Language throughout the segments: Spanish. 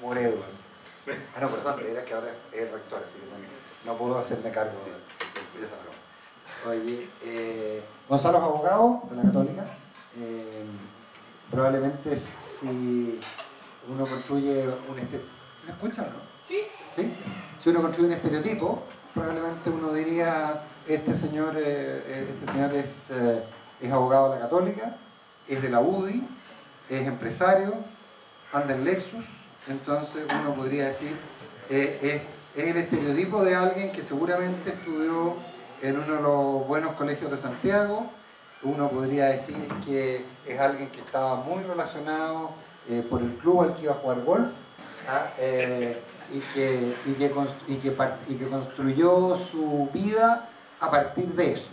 por Edwards. Ah, no, perdón, era que ahora es el rector, así que no puedo hacerme cargo de esa broma. Oye, Gonzalo es abogado de la Católica. Probablemente si uno construye un estereotipo... ¿Me escuchan o no? Sí. ¿Sí? Si uno construye un estereotipo, probablemente uno diría, este señor es abogado de la Católica, es de la UDI, es empresario, anda en Lexus, entonces uno podría decir, es el estereotipo de alguien que seguramente estudió en uno de los buenos colegios de Santiago. Uno podría decir que es alguien que estaba muy relacionado por el club al que iba a jugar golf, y que construyó su vida a partir de eso.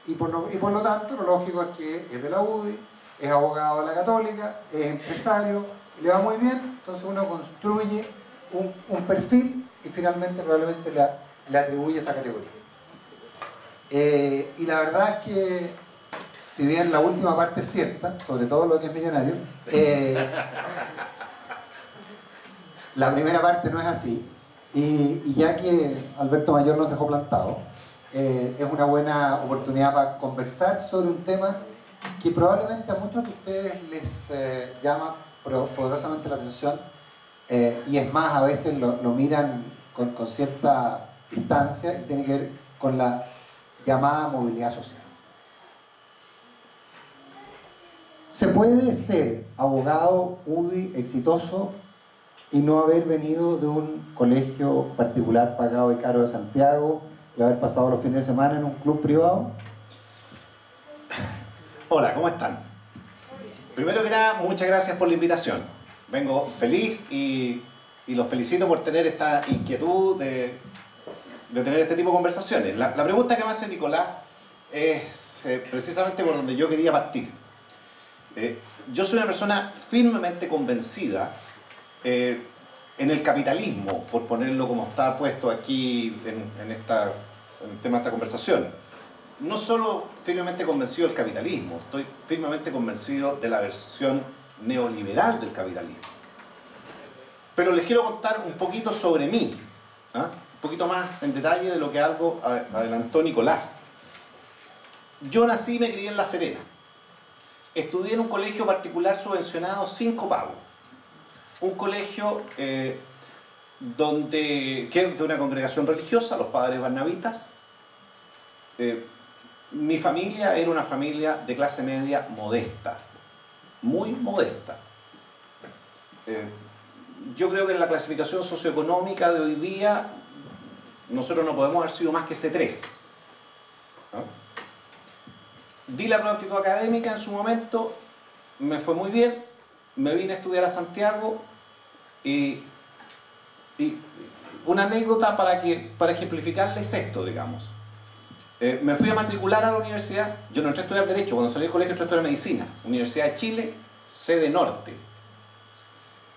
Y por lo tanto, lo lógico es que es de la UDI, es abogado de la Católica, es empresario, le va muy bien, entonces uno construye un perfil y finalmente probablemente le atribuye esa categoría. Y la verdad es que, si bien la última parte es cierta, sobre todo lo que es millonario, la primera parte no es así, y ya que Alberto Mayor nos dejó plantado, es una buena oportunidad para conversar sobre un tema que probablemente a muchos de ustedes les llama poderosamente la atención, y es más, a veces lo miran con cierta distancia, y tiene que ver con la llamada movilidad social. ¿Se puede ser abogado UDI exitoso y no haber venido de un colegio particular pagado y caro de Santiago y haber pasado los fines de semana en un club privado? Hola, ¿cómo están? Primero que nada, muchas gracias por la invitación. Vengo feliz y los felicito por tener esta inquietud de tener este tipo de conversaciones. La pregunta que me hace Nicolás es precisamente por donde yo quería partir. Yo soy una persona firmemente convencida en el capitalismo, por ponerlo como está puesto aquí en el tema de esta conversación. No solo firmemente convencido del capitalismo, estoy firmemente convencido de la versión neoliberal del capitalismo. Pero les quiero contar un poquito sobre mí, un poquito más en detalle de lo que algo adelantó Nicolás. Yo nací y me crié en La Serena. Estudié en un colegio particular subvencionado sin copago. Un colegio que es de una congregación religiosa, los padres barnabitas. Mi familia era una familia de clase media modesta, muy modesta. Yo creo que en la clasificación socioeconómica de hoy día nosotros no podemos haber sido más que C3. Di la prueba de aptitud académica en su momento, me fue muy bien, me vine a estudiar a Santiago y una anécdota para ejemplificarles esto, digamos. Me fui a matricular a la universidad. Yo no entré a estudiar Derecho, cuando salí del colegio entré a estudiar Medicina. Universidad de Chile, sede norte.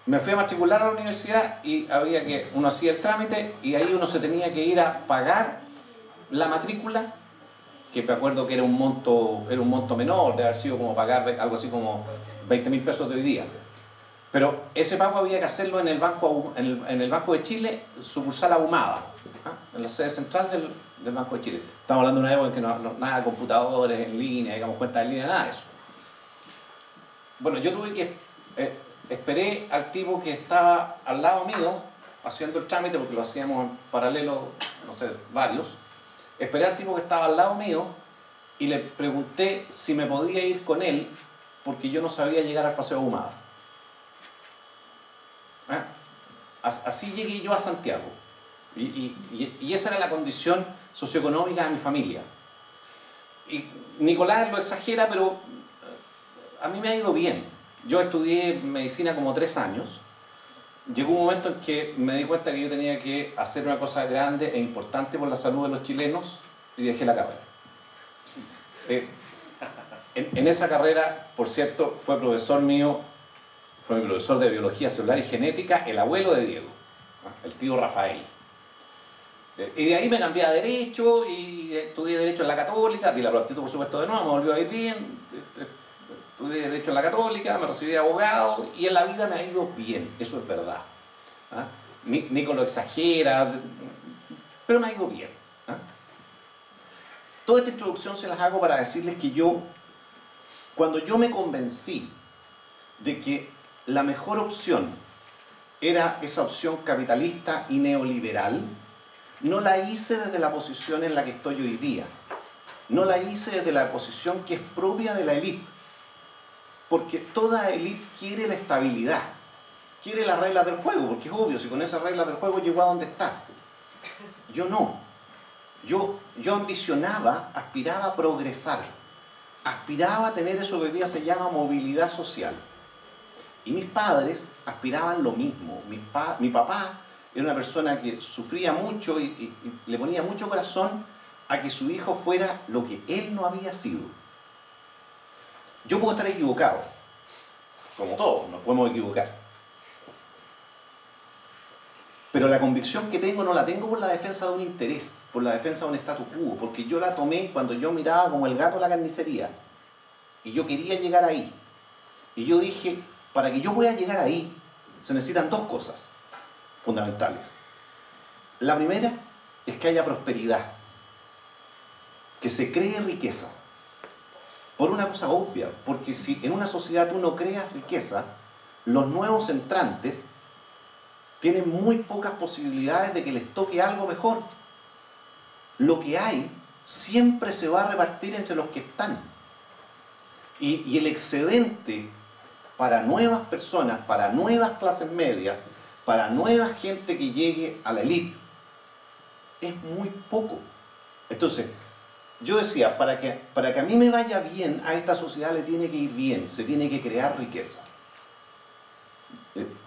Me fui a matricular a la universidad y uno hacía el trámite y ahí uno se tenía que ir a pagar la matrícula, que me acuerdo que era un monto menor, de haber sido como pagar algo así como 20.000 pesos de hoy día. Pero ese pago había que hacerlo en el Banco de Chile, sucursal Ahumada, en la sede central del Banco de Chile. Estamos hablando de una época en que nada de computadores en línea, digamos, cuentas en línea, nada de eso. Bueno, yo tuve que... esperé al tipo que estaba al lado mío, haciendo el trámite, porque lo hacíamos en paralelo, no sé, varios. Esperé al tipo que estaba al lado mío y le pregunté si me podía ir con él, porque yo no sabía llegar al Paseo Ahumada. Así llegué yo a Santiago. Y esa era la condición socioeconómica de mi familia. Y Nicolás lo exagera, pero a mí me ha ido bien. Yo estudié medicina como 3 años. Llegó un momento en que me di cuenta que yo tenía que hacer una cosa grande e importante por la salud de los chilenos y dejé la carrera. En esa carrera, por cierto, fue profesor mío, fue mi profesor de biología celular y genética, el abuelo de Diego, el tío Rafael. Y de ahí me cambié a Derecho y estudié Derecho en la Católica, di la prueba de aptitud por supuesto de nuevo, me volvió a ir bien, estudié Derecho en la Católica, me recibí de abogado y en la vida me ha ido bien, eso es verdad. ¿ah? Nico lo exagera, pero me ha ido bien. ¿Ah? Toda esta introducción se las hago para decirles que cuando yo me convencí de que la mejor opción era esa opción capitalista y neoliberal, no la hice desde la posición en la que estoy hoy día. No la hice desde la posición que es propia de la élite. Porque toda élite quiere la estabilidad, quiere las reglas del juego, porque es obvio, si con esas reglas del juego llegó a donde está. Yo no. Yo ambicionaba, aspiraba a progresar, aspiraba a tener eso que hoy día se llama movilidad social. Y mis padres aspiraban lo mismo. Mi papá era una persona que sufría mucho y le ponía mucho corazón a que su hijo fuera lo que él no había sido. Yo puedo estar equivocado, como todos, nos podemos equivocar. Pero la convicción que tengo no la tengo por la defensa de un interés, por la defensa de un status quo, porque yo la tomé cuando yo miraba como el gato a la carnicería y yo quería llegar ahí. Y yo dije, para que yo pueda llegar ahí, se necesitan dos cosas fundamentales. La primera es que haya prosperidad, que se cree riqueza. Por una cosa obvia, porque si en una sociedad tú no creas riqueza, los nuevos entrantes tienen muy pocas posibilidades de que les toque algo mejor. Lo que hay siempre se va a repartir entre los que están. Y el excedente para nuevas personas, para nuevas clases medias, para nueva gente que llegue a la élite, es muy poco. Entonces, yo decía, para que a mí me vaya bien, a esta sociedad le tiene que ir bien, se tiene que crear riqueza.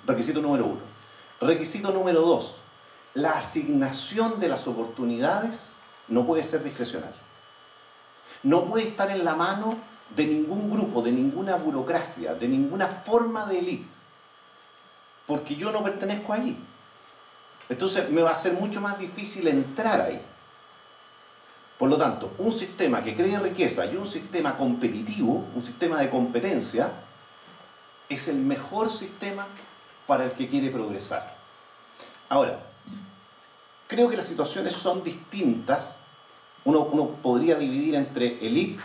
Requisito número 1. Requisito número 2, la asignación de las oportunidades no puede ser discrecional. No puede estar en la mano de ningún grupo, de ninguna burocracia, de ninguna forma de élite, porque yo no pertenezco allí. Entonces me va a ser mucho más difícil entrar ahí. Por lo tanto, un sistema que cree riqueza y un sistema competitivo, un sistema de competencia, es el mejor sistema para el que quiere progresar. Ahora, creo que las situaciones son distintas. Uno podría dividir entre élite,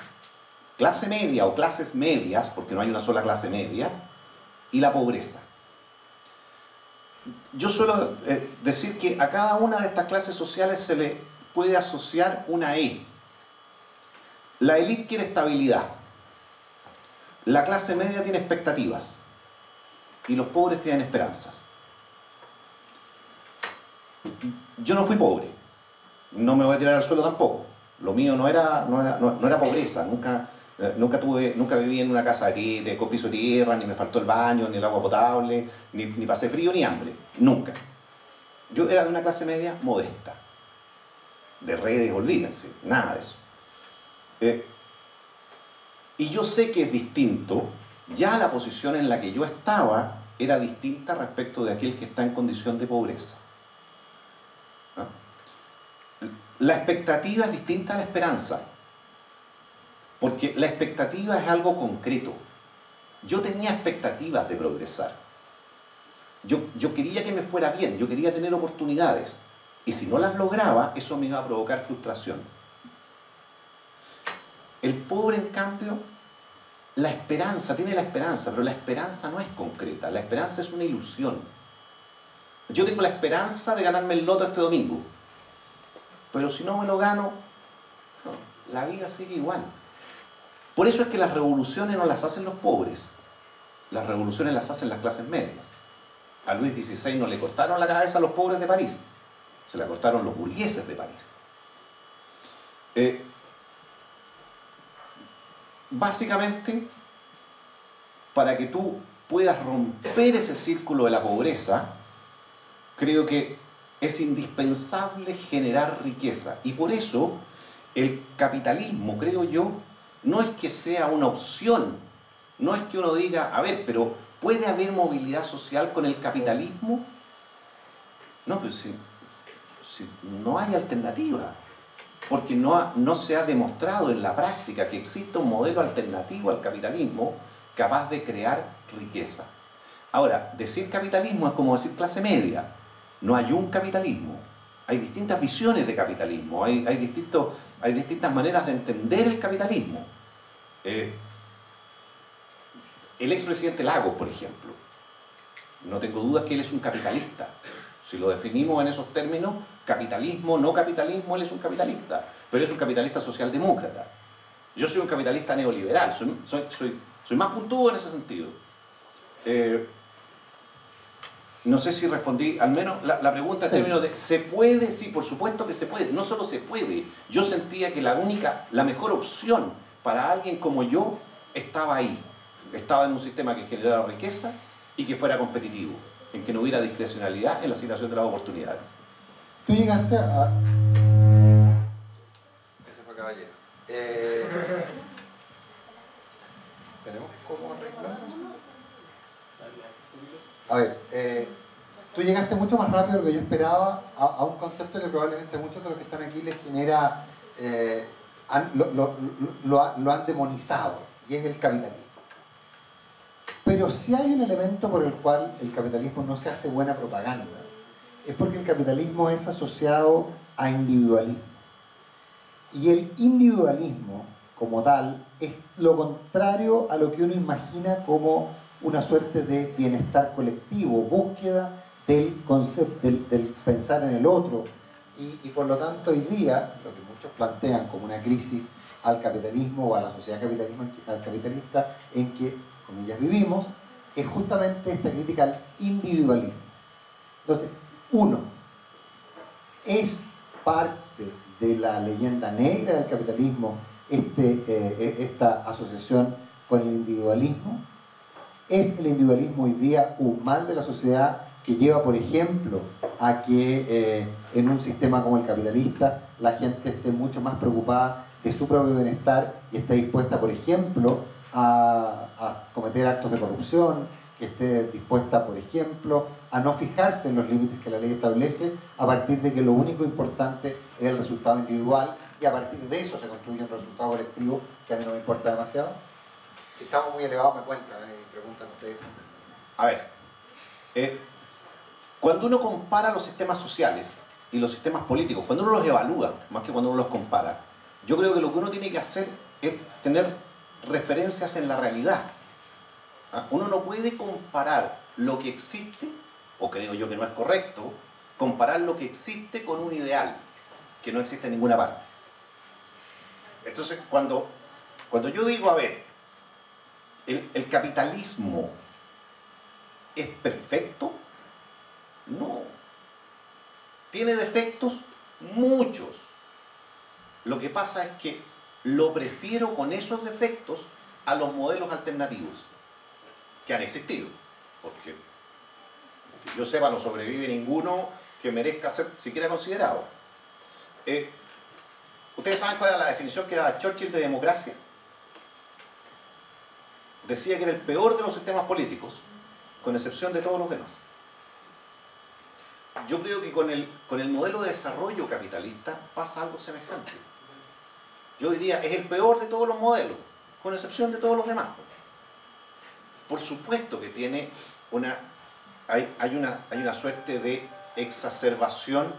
clase media o clases medias, porque no hay una sola clase media, y la pobreza. Yo suelo decir que a cada una de estas clases sociales se le puede asociar una E. La élite quiere estabilidad, la clase media tiene expectativas y los pobres tienen esperanzas. Yo no fui pobre, no me voy a tirar al suelo tampoco. Lo mío no era pobreza, nunca viví en una casa con piso de tierra, ni me faltó el baño, ni el agua potable, ni pasé frío ni hambre, nunca. Yo era de una clase media modesta. De redes, olvídense, nada de eso. Y yo sé que es distinto, ya la posición en la que yo estaba era distinta respecto de aquel que está en condición de pobreza. ¿No? La expectativa es distinta a la esperanza, porque la expectativa es algo concreto. Yo tenía expectativas de progresar. Yo quería que me fuera bien, yo quería tener oportunidades. Y si no las lograba, eso me iba a provocar frustración. El pobre, en cambio, tiene la esperanza, pero la esperanza no es concreta, la esperanza es una ilusión. Yo tengo la esperanza de ganarme el loto este domingo, pero si no me lo gano, no, la vida sigue igual. Por eso es que las revoluciones no las hacen los pobres, las revoluciones las hacen las clases medias. A Luis XVI no le cortaron la cabeza a los pobres de París, se la cortaron los burgueses de París. Básicamente, para que tú puedas romper ese círculo de la pobreza, creo que es indispensable generar riqueza. Y por eso, el capitalismo, creo yo, no es que sea una opción, no es que uno diga, a ver, pero ¿puede haber movilidad social con el capitalismo? No, pues sí. Si no hay alternativa, porque no se ha demostrado en la práctica que existe un modelo alternativo al capitalismo capaz de crear riqueza. Ahora, decir capitalismo es como decir clase media. No hay un capitalismo. Hay distintas visiones de capitalismo, hay distintas maneras de entender el capitalismo. El expresidente Lagos, por ejemplo, no tengo dudas que él es un capitalista. Si lo definimos en esos términos, capitalismo, no capitalismo, él es un capitalista, pero es un capitalista socialdemócrata. Yo soy un capitalista neoliberal, soy más puntudo en ese sentido. No sé si respondí, al menos la pregunta en términos de ¿se puede? Sí, por supuesto que se puede. No solo se puede, yo sentía que la mejor opción para alguien como yo estaba ahí. Estaba en un sistema que generara riqueza y que fuera competitivo, en que no hubiera discrecionalidad en la asignación de las oportunidades. Tú llegaste a... Ese fue caballero. ¿Tenemos cómo arreglarnos? A ver, tú llegaste mucho más rápido de lo que yo esperaba a un concepto que probablemente a muchos de los que están aquí les genera, lo han demonizado, y es el capitalismo. Pero si hay un elemento por el cual el capitalismo no se hace buena propaganda, es porque el capitalismo es asociado a individualismo. Y el individualismo, como tal, es lo contrario a lo que uno imagina como una suerte de bienestar colectivo, búsqueda del concepto, del pensar en el otro. Y por lo tanto hoy día, lo que muchos plantean como una crisis al capitalismo o a la sociedad capitalista en que, comillas, vivimos, es justamente esta crítica al individualismo. Entonces, uno, es parte de la leyenda negra del capitalismo esta asociación con el individualismo. ¿Es el individualismo hoy día un mal de la sociedad que lleva, por ejemplo, a que en un sistema como el capitalista la gente esté mucho más preocupada de su propio bienestar y esté dispuesta, por ejemplo, a cometer actos de corrupción, que esté dispuesta, por ejemplo, a no fijarse en los límites que la ley establece, a partir de que lo único importante es el resultado individual y a partir de eso se construye un resultado colectivo que a mí no me importa demasiado? Si estamos muy elevados me cuentan y preguntan ustedes. A ver, cuando uno compara los sistemas sociales y los sistemas políticos, cuando uno los evalúa, más que cuando uno los compara, yo creo que lo que uno tiene que hacer es tener referencias en la realidad. Uno no puede comparar lo que existe, o creo yo que no es correcto, comparar lo que existe con un ideal que no existe en ninguna parte. Entonces, cuando yo digo, a ver, ¿el capitalismo es perfecto? No. ¿Tiene defectos? Muchos. Lo que pasa es que lo prefiero con esos defectos a los modelos alternativos que han existido. Porque yo sepa, no sobrevive ninguno que merezca ser siquiera considerado. ¿Ustedes saben cuál era la definición que daba Churchill de democracia? Decía que era el peor de los sistemas políticos, con excepción de todos los demás. Yo creo que con el modelo de desarrollo capitalista pasa algo semejante. Yo diría, es el peor de todos los modelos, con excepción de todos los demás. Por supuesto que tiene hay una suerte de exacerbación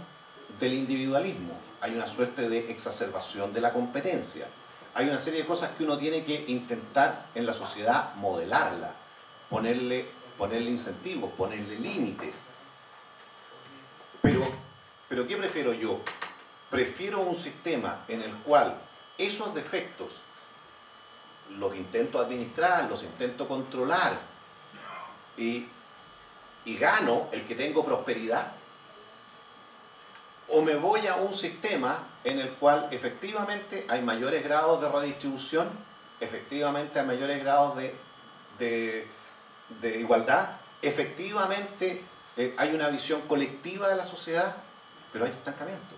del individualismo, hay una suerte de exacerbación de la competencia, hay una serie de cosas que uno tiene que intentar en la sociedad modelarla, ponerle incentivos, ponerle límites. Pero ¿qué prefiero yo? Prefiero un sistema en el cual esos defectos los intento administrar, los intento controlar y gano el que tengo prosperidad, o me voy a un sistema en el cual efectivamente hay mayores grados de redistribución, efectivamente hay mayores grados de igualdad, efectivamente hay una visión colectiva de la sociedad, pero hay estancamiento.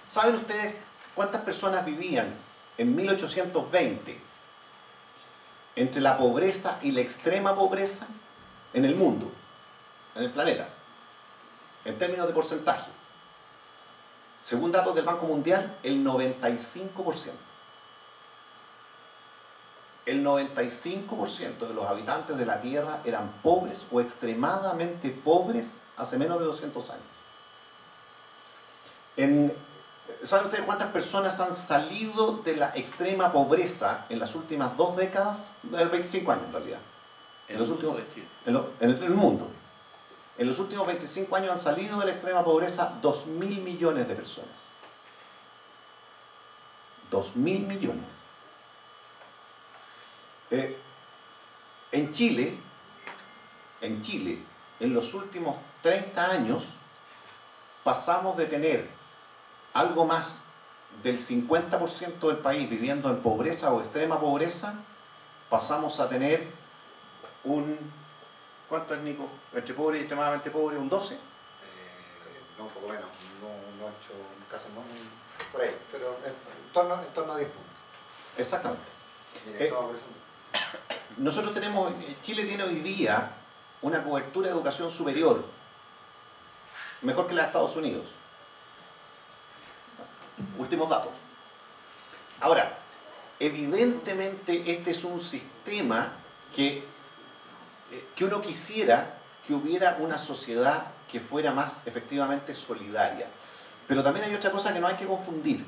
¿Saben ustedes cuántas personas vivían en 1820 entre la pobreza y la extrema pobreza en el mundo, en el planeta, en términos de porcentaje? Según datos del Banco Mundial, el 95%. el 95% de los habitantes de la Tierra eran pobres o extremadamente pobres hace menos de 200 años. ¿Saben ustedes cuántas personas han salido de la extrema pobreza en las últimas 2 décadas? En 25 años en realidad. En los últimos, en el mundo. En los últimos 25 años han salido de la extrema pobreza 2.000 millones de personas. 2.000 millones. En Chile, en los últimos 30 años, pasamos de tener algo más del 50% del país viviendo en pobreza o extrema pobreza, pasamos a tener ¿cuánto es, Nico? Entre pobre y extremadamente pobre, ¿un 12? No, un poco menos, un 8, un caso más, por ahí, pero en torno a 10 puntos. Exactamente. Nosotros tenemos, Chile tiene hoy día una cobertura de educación superior mejor que la de Estados Unidos. Últimos datos. Ahora, evidentemente este es un sistema que uno quisiera que hubiera una sociedad que fuera más efectivamente solidaria. Pero también hay otra cosa que no hay que confundir.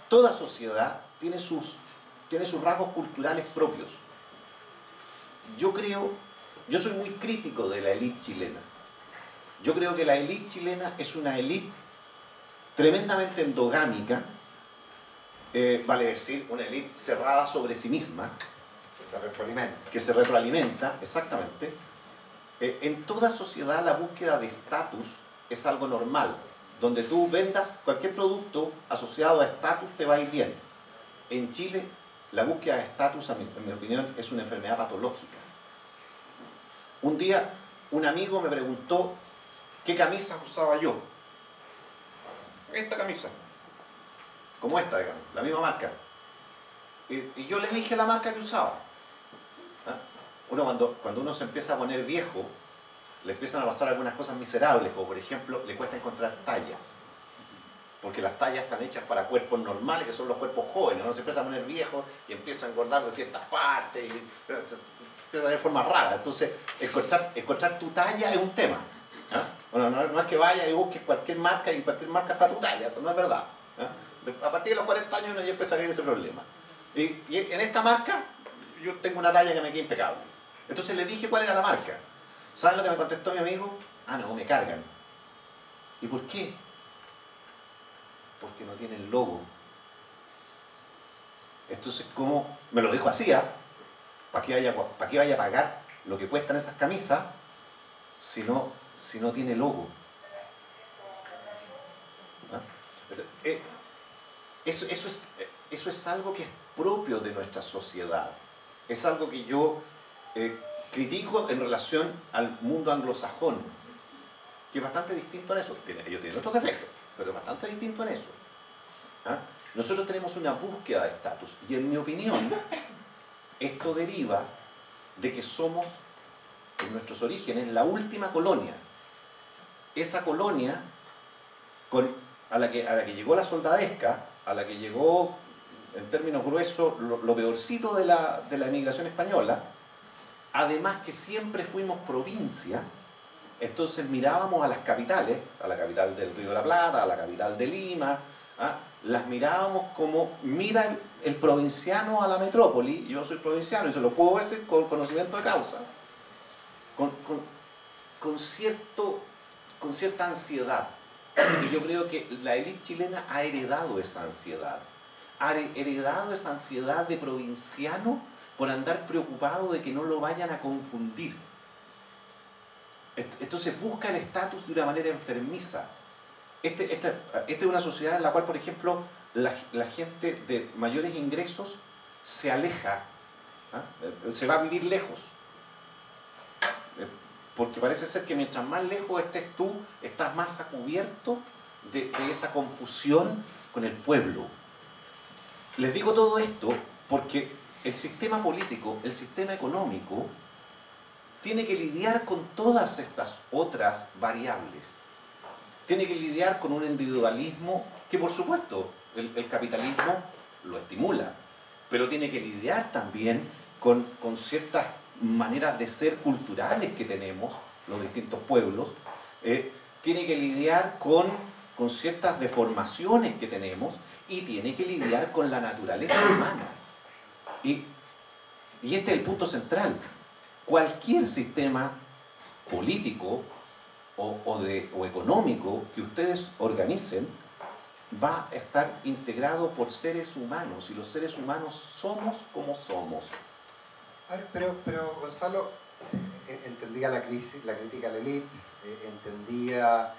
Toda sociedad tiene sus rasgos culturales propios. Yo soy muy crítico de la élite chilena. Yo creo que la élite chilena es una élite tremendamente endogámica, vale decir, una élite cerrada sobre sí misma, que se retroalimenta, exactamente. En toda sociedad la búsqueda de estatus es algo normal. Donde tú vendas cualquier producto asociado a estatus te va a ir bien. En Chile, la búsqueda de estatus, en mi opinión, es una enfermedad patológica. Un día, un amigo me preguntó qué camisas usaba yo. Esta camisa. Como esta, digamos, la misma marca. Y yo le dije la marca que usaba. Cuando uno se empieza a poner viejo, le empiezan a pasar algunas cosas miserables, como por ejemplo, le cuesta encontrar tallas. Porque las tallas están hechas para cuerpos normales, que son los cuerpos jóvenes. Uno se empieza a poner viejo y empieza a engordar de ciertas partes, y empieza a tener forma rara. Entonces, encontrar tu talla es un tema. Bueno, no es que vayas y busques cualquier marca y en cualquier marca está tu talla, eso no es verdad. A partir de los 40 años uno ya empieza a ver ese problema. Y en esta marca, yo tengo una talla que me queda impecable. Entonces le dije cuál era la marca. ¿Saben lo que me contestó mi amigo? Ah, no, me cargan. ¿Y por qué? Porque no tiene el logo. Entonces, ¿cómo? Me lo dijo así, ¿para qué vaya a pagar lo que cuestan esas camisas si no tiene logo? Eso es algo que es propio de nuestra sociedad. Es algo que yo critico en relación al mundo anglosajón, que es bastante distinto en eso. Ellos tienen otros defectos, pero es bastante distinto en eso. Nosotros tenemos una búsqueda de estatus, y en mi opinión, esto deriva de que somos, en nuestros orígenes, la última colonia. Esa colonia a la que llegó la soldadesca, a la que llegó, en términos gruesos, lo peorcito de la emigración española, además que siempre fuimos provincia. Entonces mirábamos a las capitales, a la capital del Río de la Plata, a la capital de Lima, las mirábamos como mira el provinciano a la metrópoli. Yo soy provinciano y se lo puedo decir con conocimiento de causa, con cierta ansiedad. Y yo creo que la élite chilena ha heredado esa ansiedad. Ha heredado esa ansiedad de provinciano por andar preocupado de que no lo vayan a confundir. Entonces busca el estatus de una manera enfermiza. Esta es una sociedad en la cual, por ejemplo, la gente de mayores ingresos se aleja, se va a vivir lejos. Porque parece ser que mientras más lejos estés tú, estás más a cubierto de esa confusión con el pueblo. Les digo todo esto porque el sistema político, el sistema económico, tiene que lidiar con todas estas otras variables. Tiene que lidiar con un individualismo que, por supuesto, el capitalismo lo estimula. pero tiene que lidiar también con ciertas maneras de ser culturales que tenemos, los distintos pueblos, tiene que lidiar con ciertas deformaciones que tenemos y tiene que lidiar con la naturaleza humana. Y este es el punto central. Cualquier sistema político o económico que ustedes organicen va a estar integrado por seres humanos, y los seres humanos somos como somos. A ver, pero Gonzalo, entendía la crítica a la élite, entendía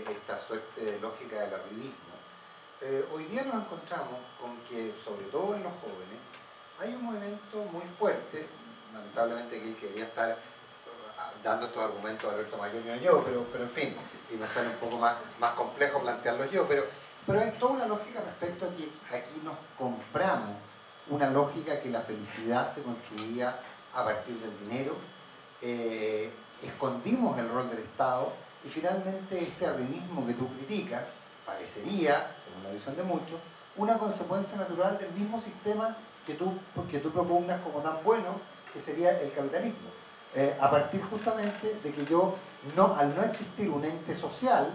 esta suerte de lógica del arribismo. Hoy día nos encontramos con que, sobre todo en los jóvenes, hay un movimiento muy fuerte, lamentablemente que él quería estar dando estos argumentos a Alberto Mayor y no yo, pero en fin, y me sale un poco más complejo plantearlos yo, pero hay toda una lógica respecto a que aquí nos compramos una lógica que la felicidad se construía a partir del dinero, escondimos el rol del Estado y finalmente este arribismo que tú criticas parecería, según la visión de muchos, una consecuencia natural del mismo sistema que tú propugnas como tan bueno, que sería el capitalismo. A partir justamente de que al no existir un ente social,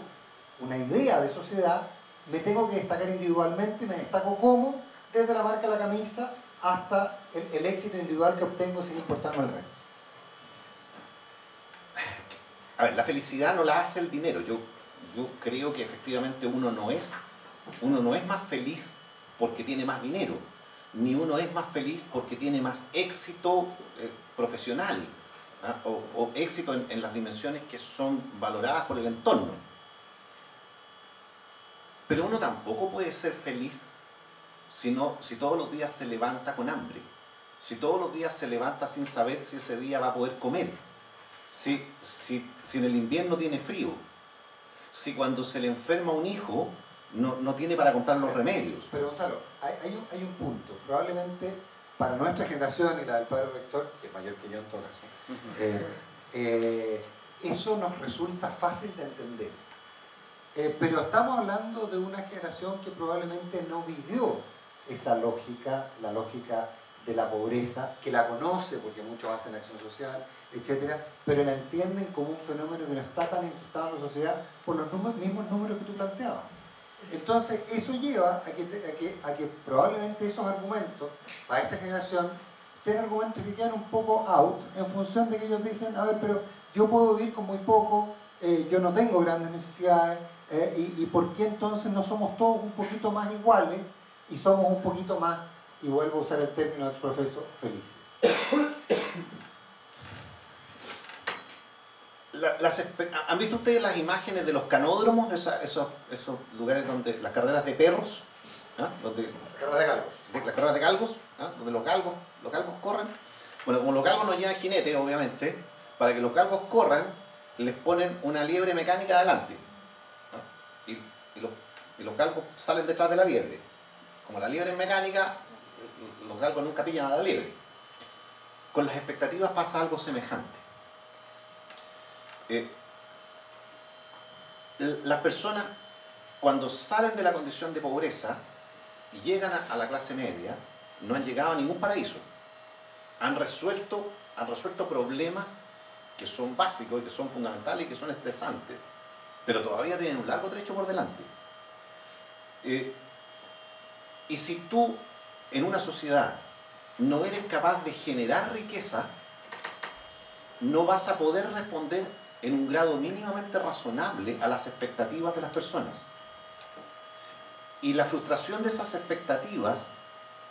una idea de sociedad, me tengo que destacar individualmente, me destaco como, desde la marca de la camisa hasta el éxito individual que obtengo sin importarme el resto. A ver, la felicidad no la hace el dinero. Yo creo que efectivamente uno no es más feliz porque tiene más dinero, ni uno es más feliz porque tiene más éxito profesional, ¿ah? o éxito en las dimensiones que son valoradas por el entorno. Pero uno tampoco puede ser feliz si todos los días se levanta con hambre, si todos los días se levanta sin saber si ese día va a poder comer, si en el invierno tiene frío, si cuando se le enferma un hijo no tiene para comprar los remedios. Pero Gonzalo, hay un punto, probablemente para nuestra generación y la del padre rector, que es mayor que yo en todo caso, eso nos resulta fácil de entender. Pero estamos hablando de una generación que probablemente no vivió esa lógica, la lógica de la pobreza, que la conoce porque muchos hacen acción social, etc., pero la entienden como un fenómeno que no está tan incrustado en la sociedad por los mismos números que tú planteabas. Entonces, eso lleva a que probablemente esos argumentos, para esta generación, sean argumentos que quedan un poco out, en función de que ellos dicen, a ver, pero yo puedo vivir con muy poco, yo no tengo grandes necesidades, y ¿por qué entonces no somos todos un poquito más iguales y somos un poquito más, y vuelvo a usar el término ex profeso, felices? ¿Han visto ustedes las imágenes de los canódromos, esos lugares donde las carreras de perros? ¿Ah? Las carreras de galgos. Las carreras de galgos, ¿ah? Donde los galgos corren. Bueno, como los galgos no llevan jinete, obviamente, para que los galgos corran, les ponen una liebre mecánica adelante. ¿Ah? Y los galgos salen detrás de la liebre. Como la liebre es mecánica, los galgos nunca pillan a la liebre. Con las expectativas pasa algo semejante. Las personas, cuando salen de la condición de pobreza y llegan a la clase media, no han llegado a ningún paraíso. Han resuelto problemas que son básicos y que son fundamentales y que son estresantes, pero todavía tienen un largo trecho por delante. Y si tú en una sociedad no eres capaz de generar riqueza, no vas a poder responder en un grado mínimamente razonable a las expectativas de las personas. Y la frustración de esas expectativas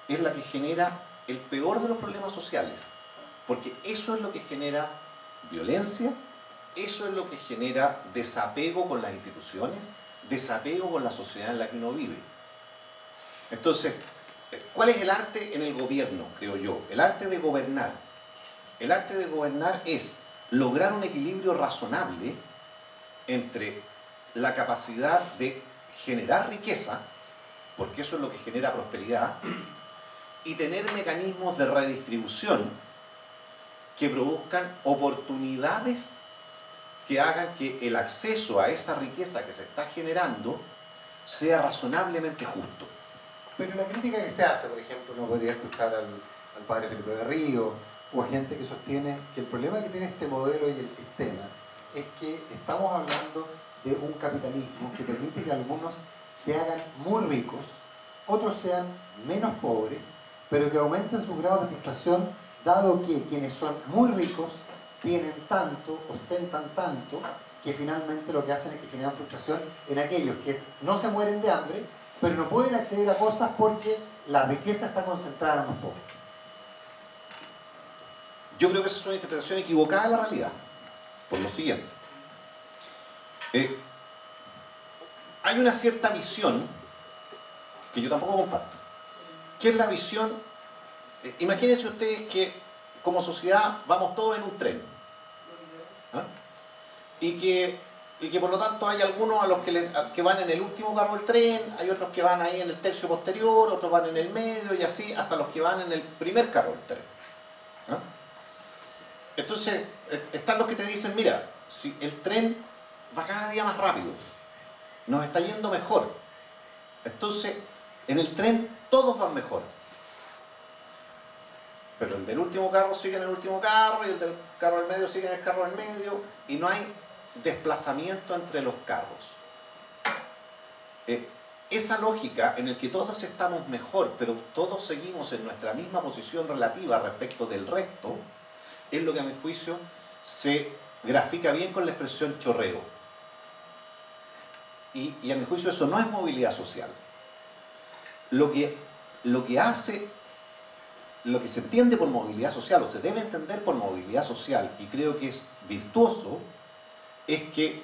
es la que genera el peor de los problemas sociales, porque eso es lo que genera violencia, eso es lo que genera desapego con las instituciones, desapego con la sociedad en la que uno vive. Entonces, ¿cuál es el arte en el gobierno, creo yo? El arte de gobernar. El arte de gobernar es lograr un equilibrio razonable entre la capacidad de generar riqueza, porque eso es lo que genera prosperidad, y tener mecanismos de redistribución que produzcan oportunidades que hagan que el acceso a esa riqueza que se está generando sea razonablemente justo. Pero la crítica que se hace, por ejemplo, uno podría escuchar al padre Felipe de Río o a gente que sostiene que el problema que tiene este modelo y el sistema es que estamos hablando de un capitalismo que permite que algunos se hagan muy ricos, otros sean menos pobres, pero que aumenten su grado de frustración, dado que quienes son muy ricos tienen tanto, ostentan tanto, que finalmente lo que hacen es que generan frustración en aquellos que no se mueren de hambre, pero no pueden acceder a cosas porque la riqueza está concentrada en los pobres. Yo creo que esa es una interpretación equivocada de la realidad, por lo siguiente. Hay una cierta visión que yo tampoco comparto, que es la visión, imagínense ustedes que como sociedad vamos todos en un tren, ¿ah? y que por lo tanto hay algunos a los que van en el último carro del tren, hay otros que van ahí en el tercio posterior, otros van en el medio y así hasta los que van en el primer carro del tren, ¿ah? Entonces están los que te dicen, mira, si el tren va cada día más rápido, nos está yendo mejor, entonces en el tren todos van mejor, pero el del último carro sigue en el último carro y el del carro del medio sigue en el carro del medio y no hay desplazamiento entre los carros. Esa lógica en la que todos estamos mejor pero todos seguimos en nuestra misma posición relativa respecto del resto es lo que a mi juicio se grafica bien con la expresión chorreo. Y a mi juicio eso no es movilidad social. Lo que se entiende por movilidad social, o se debe entender por movilidad social, y creo que es virtuoso, es que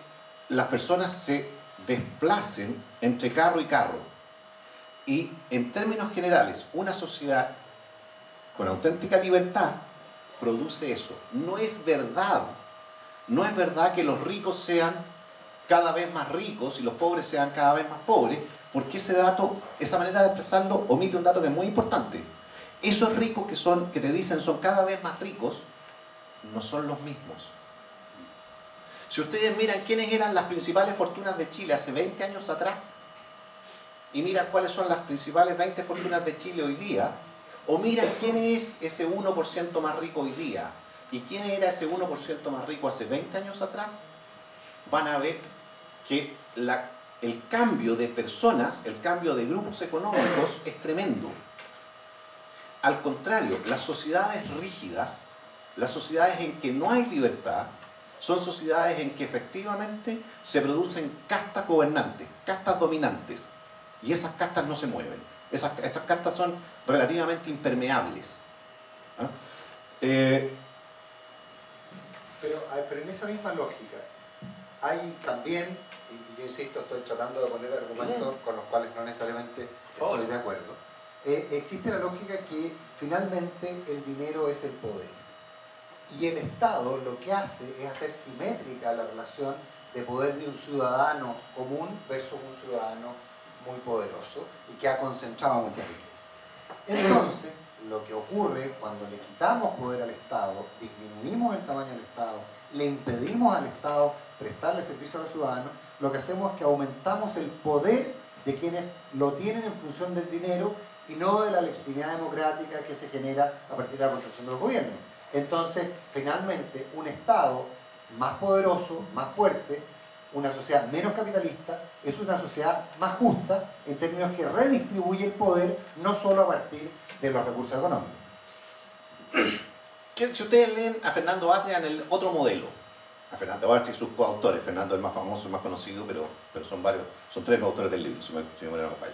las personas se desplacen entre carro y carro. Y en términos generales, una sociedad con auténtica libertad produce eso. No es verdad que los ricos sean cada vez más ricos y los pobres sean cada vez más pobres, porque ese dato, esa manera de expresarlo, omite un dato que es muy importante. Esos ricos que te dicen son cada vez más ricos, no son los mismos. Si ustedes miran quiénes eran las principales fortunas de Chile hace 20 años atrás, y miran cuáles son las principales 20 fortunas de Chile hoy día, o miran quién es ese 1% más rico hoy día, y quién era ese 1% más rico hace 20 años atrás, van a ver que el cambio de personas, el cambio de grupos económicos es tremendo. Al contrario, las sociedades rígidas, las sociedades en que no hay libertad, son sociedades en que efectivamente se producen castas gobernantes, castas dominantes, y esas castas no se mueven. Esas castas son relativamente impermeables. ¿Ah? Pero en esa misma lógica, hay también, y yo insisto, estoy tratando de poner argumentos con los cuales no necesariamente estoy de acuerdo, existe la lógica que finalmente el dinero es el poder. Y el Estado lo que hace es hacer simétrica la relación de poder de un ciudadano común versus un ciudadano muy poderoso y que ha concentrado mucha riqueza. Entonces, lo que ocurre cuando le quitamos poder al Estado, disminuimos el tamaño del Estado, le impedimos al Estado prestarle servicio a los ciudadanos, lo que hacemos es que aumentamos el poder de quienes lo tienen en función del dinero y no de la legitimidad democrática que se genera a partir de la construcción de los gobiernos. Entonces, finalmente, un Estado más poderoso, más fuerte, una sociedad menos capitalista, es una sociedad más justa en términos que redistribuye el poder no solo a partir de los recursos económicos. Si ustedes leen a Fernando Atria en el otro modelo, a Fernando Atria y sus coautores, Fernando es el más famoso, el más conocido, pero son varios, son 3 coautores del libro, si mi memoria no falla.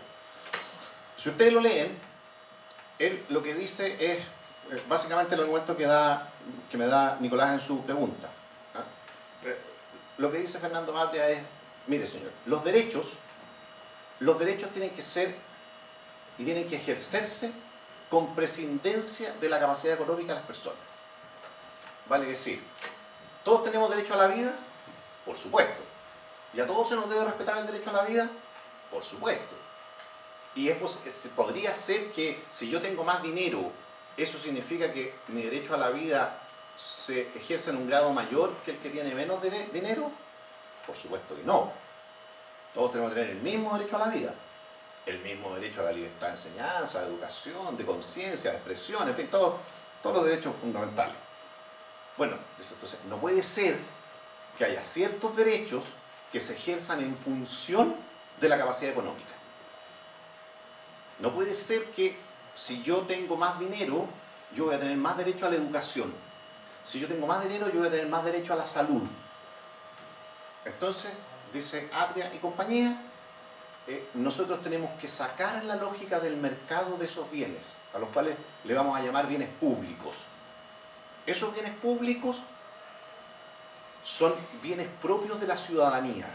Si ustedes lo leen, él lo que dice es básicamente el argumento que me da Nicolás en su pregunta. ¿Ah? Lo que dice Fernando Atria es, mire señor, los derechos tienen que ser y tienen que ejercerse con prescindencia de la capacidad económica de las personas. Vale decir, ¿todos tenemos derecho a la vida? Por supuesto. ¿Y a todos se nos debe respetar el derecho a la vida? Por supuesto. Y podría ser que si yo tengo más dinero, ¿eso significa que mi derecho a la vida se ejerce en un grado mayor que el que tiene menos dinero? Por supuesto que no. Todos tenemos que tener el mismo derecho a la vida. el mismo derecho a la libertad de enseñanza, de educación, de conciencia, de expresión, en fin, todos los derechos fundamentales. Bueno, entonces no puede ser que haya ciertos derechos que se ejerzan en función de la capacidad económica. No puede ser que si yo tengo más dinero, yo voy a tener más derecho a la educación. Si yo tengo más dinero, yo voy a tener más derecho a la salud. Entonces, dice Atria y compañía, nosotros tenemos que sacar la lógica del mercado de esos bienes, a los cuales le vamos a llamar bienes públicos. Esos bienes públicos son bienes propios de la ciudadanía.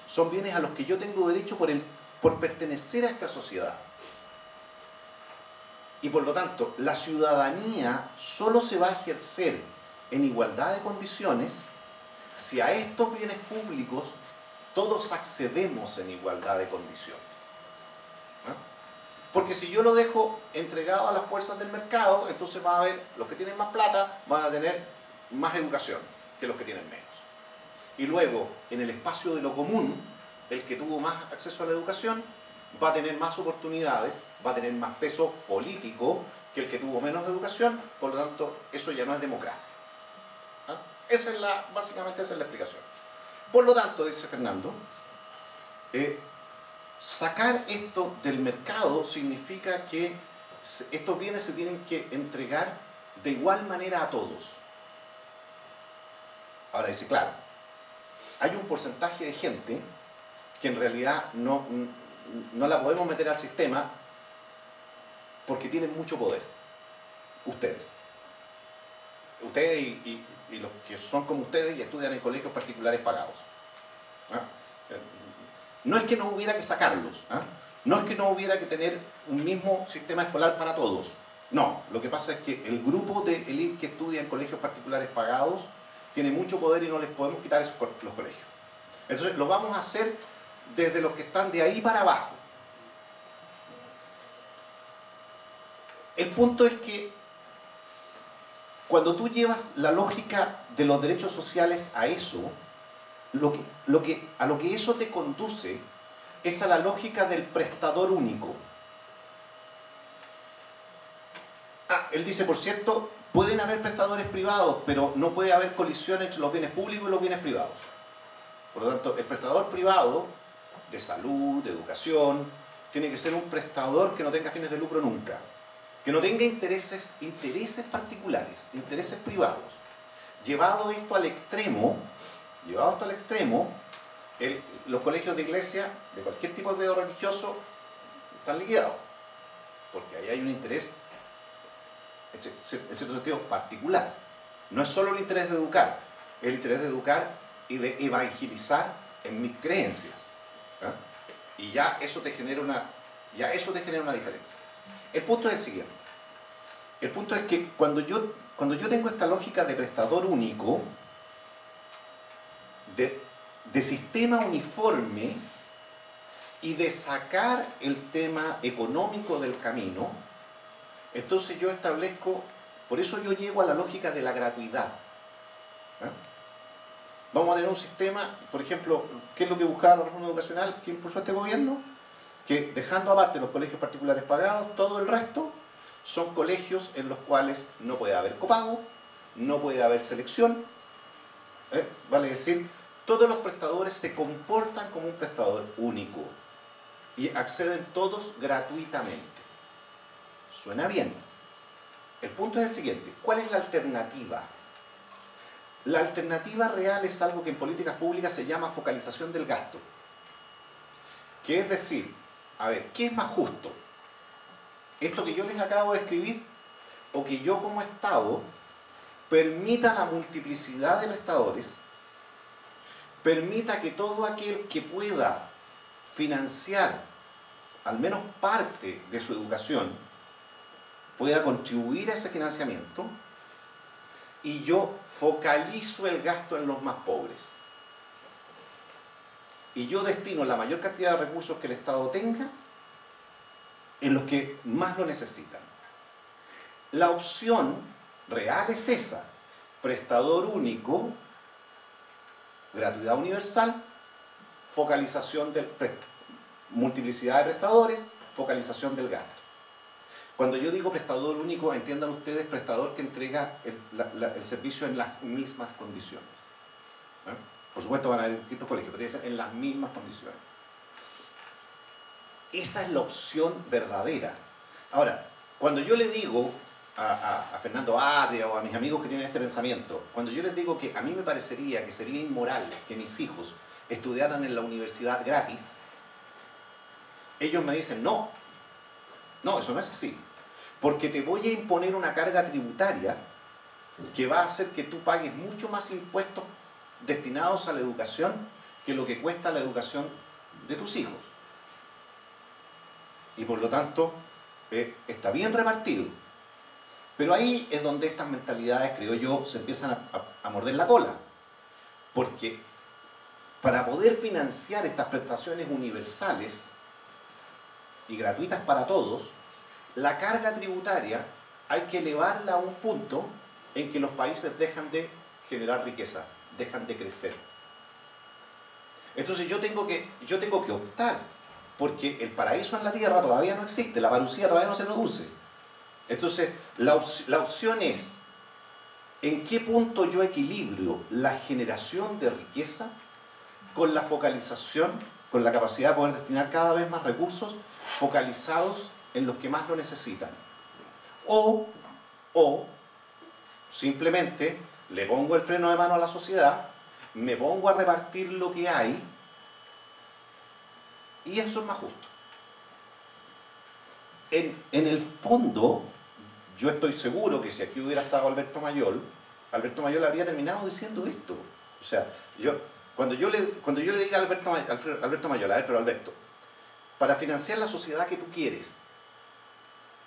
Son bienes a los que yo tengo derecho por pertenecer a esta sociedad. Y por lo tanto, la ciudadanía solo se va a ejercer en igualdad de condiciones si a estos bienes públicos todos accedemos en igualdad de condiciones. ¿No? Porque si yo lo dejo entregado a las fuerzas del mercado, entonces va a haber, los que tienen más plata van a tener más educación que los que tienen menos. Y luego, en el espacio de lo común, el que tuvo más acceso a la educación va a tener más oportunidades, va a tener más peso político que el que tuvo menos educación, por lo tanto, eso ya no es democracia. ¿Ah? Básicamente esa es la explicación. Por lo tanto, dice Fernando, sacar esto del mercado significa que estos bienes se tienen que entregar de igual manera a todos. Ahora dice, claro, hay un porcentaje de gente que en realidad no la podemos meter al sistema porque tienen mucho poder. Ustedes y los que son como ustedes y estudian en colegios particulares pagados. ¿Ah? No es que no hubiera que sacarlos, ¿ah? No es que no hubiera que tener un mismo sistema escolar para todos. No, lo que pasa es que el grupo de élite que estudia en colegios particulares pagados tiene mucho poder y no les podemos quitar los colegios. Entonces lo vamos a hacer desde los que están de ahí para abajo. El punto es que cuando tú llevas la lógica de los derechos sociales a eso, a lo que eso te conduce es a la lógica del prestador único. Él dice, por cierto, pueden haber prestadores privados, pero no puede haber colisión entre los bienes públicos y los bienes privados. Por lo tanto, el prestador privado de salud, de educación, tiene que ser un prestador que no tenga fines de lucro nunca. Que no tenga intereses particulares, intereses privados. Llevado esto al extremo, los colegios de iglesia, de cualquier tipo de credo religioso, están liquidados. Porque ahí hay un interés, en cierto sentido, particular. No es solo el interés de educar, es el interés de educar y de evangelizar en mis creencias. ¿Ah? Y ya eso te genera una diferencia. El punto es el siguiente. El punto es que cuando yo tengo esta lógica de prestador único, de sistema uniforme y de sacar el tema económico del camino, entonces yo establezco, por eso yo llego a la lógica de la gratuidad. ¿Ah? Vamos a tener un sistema, por ejemplo, ¿qué es lo que buscaba la reforma educacional que impulsó este gobierno? Que dejando aparte los colegios particulares pagados, todo el resto son colegios en los cuales no puede haber copago, no puede haber selección, vale decir, todos los prestadores se comportan como un prestador único y acceden todos gratuitamente. Suena bien. El punto es el siguiente, ¿cuál es la alternativa? La alternativa real es algo que en políticas públicas se llama focalización del gasto. Que es decir, a ver, ¿qué es más justo? ¿Esto que yo les acabo de escribir o que yo como Estado permita la multiplicidad de prestadores, permita que todo aquel que pueda financiar al menos parte de su educación pueda contribuir a ese financiamiento y yo focalizo el gasto en los más pobres? Y yo destino la mayor cantidad de recursos que el Estado tenga en los que más lo necesitan. La opción real es esa: prestador único, gratuidad universal, focalización multiplicidad de prestadores, focalización del gasto. Cuando yo digo prestador único, entiendan ustedes prestador que entrega el servicio en las mismas condiciones. ¿Eh? Por supuesto van a haber distintos colegios, pero tiene que ser en las mismas condiciones. Esa es la opción verdadera. Ahora, cuando yo le digo a Fernando Atria o a mis amigos que tienen este pensamiento, cuando yo les digo que a mí me parecería que sería inmoral que mis hijos estudiaran en la universidad gratis, ellos me dicen no, eso no es así, porque te voy a imponer una carga tributaria que va a hacer que tú pagues mucho más impuestos destinados a la educación que lo que cuesta la educación de tus hijos. Y por lo tanto, está bien repartido. Pero ahí es donde estas mentalidades, creo yo, se empiezan a morder la cola. Porque para poder financiar estas prestaciones universales y gratuitas para todos, la carga tributaria hay que elevarla a un punto en que los países dejan de generar riqueza, dejan de crecer. Entonces yo tengo que optar, porque el paraíso en la tierra todavía no existe, la parucía todavía no se produce. Entonces la opción es, ¿en qué punto yo equilibrio la generación de riqueza con la focalización, con la capacidad de poder destinar cada vez más recursos focalizados en los que más lo necesitan? O simplemente le pongo el freno de mano a la sociedad, me pongo a repartir lo que hay y eso es más justo. En el fondo, yo estoy seguro que si aquí hubiera estado Alberto Mayol habría terminado diciendo esto. O sea, cuando yo le diga a Alberto Mayol, a ver, pero Alberto, para financiar la sociedad que tú quieres,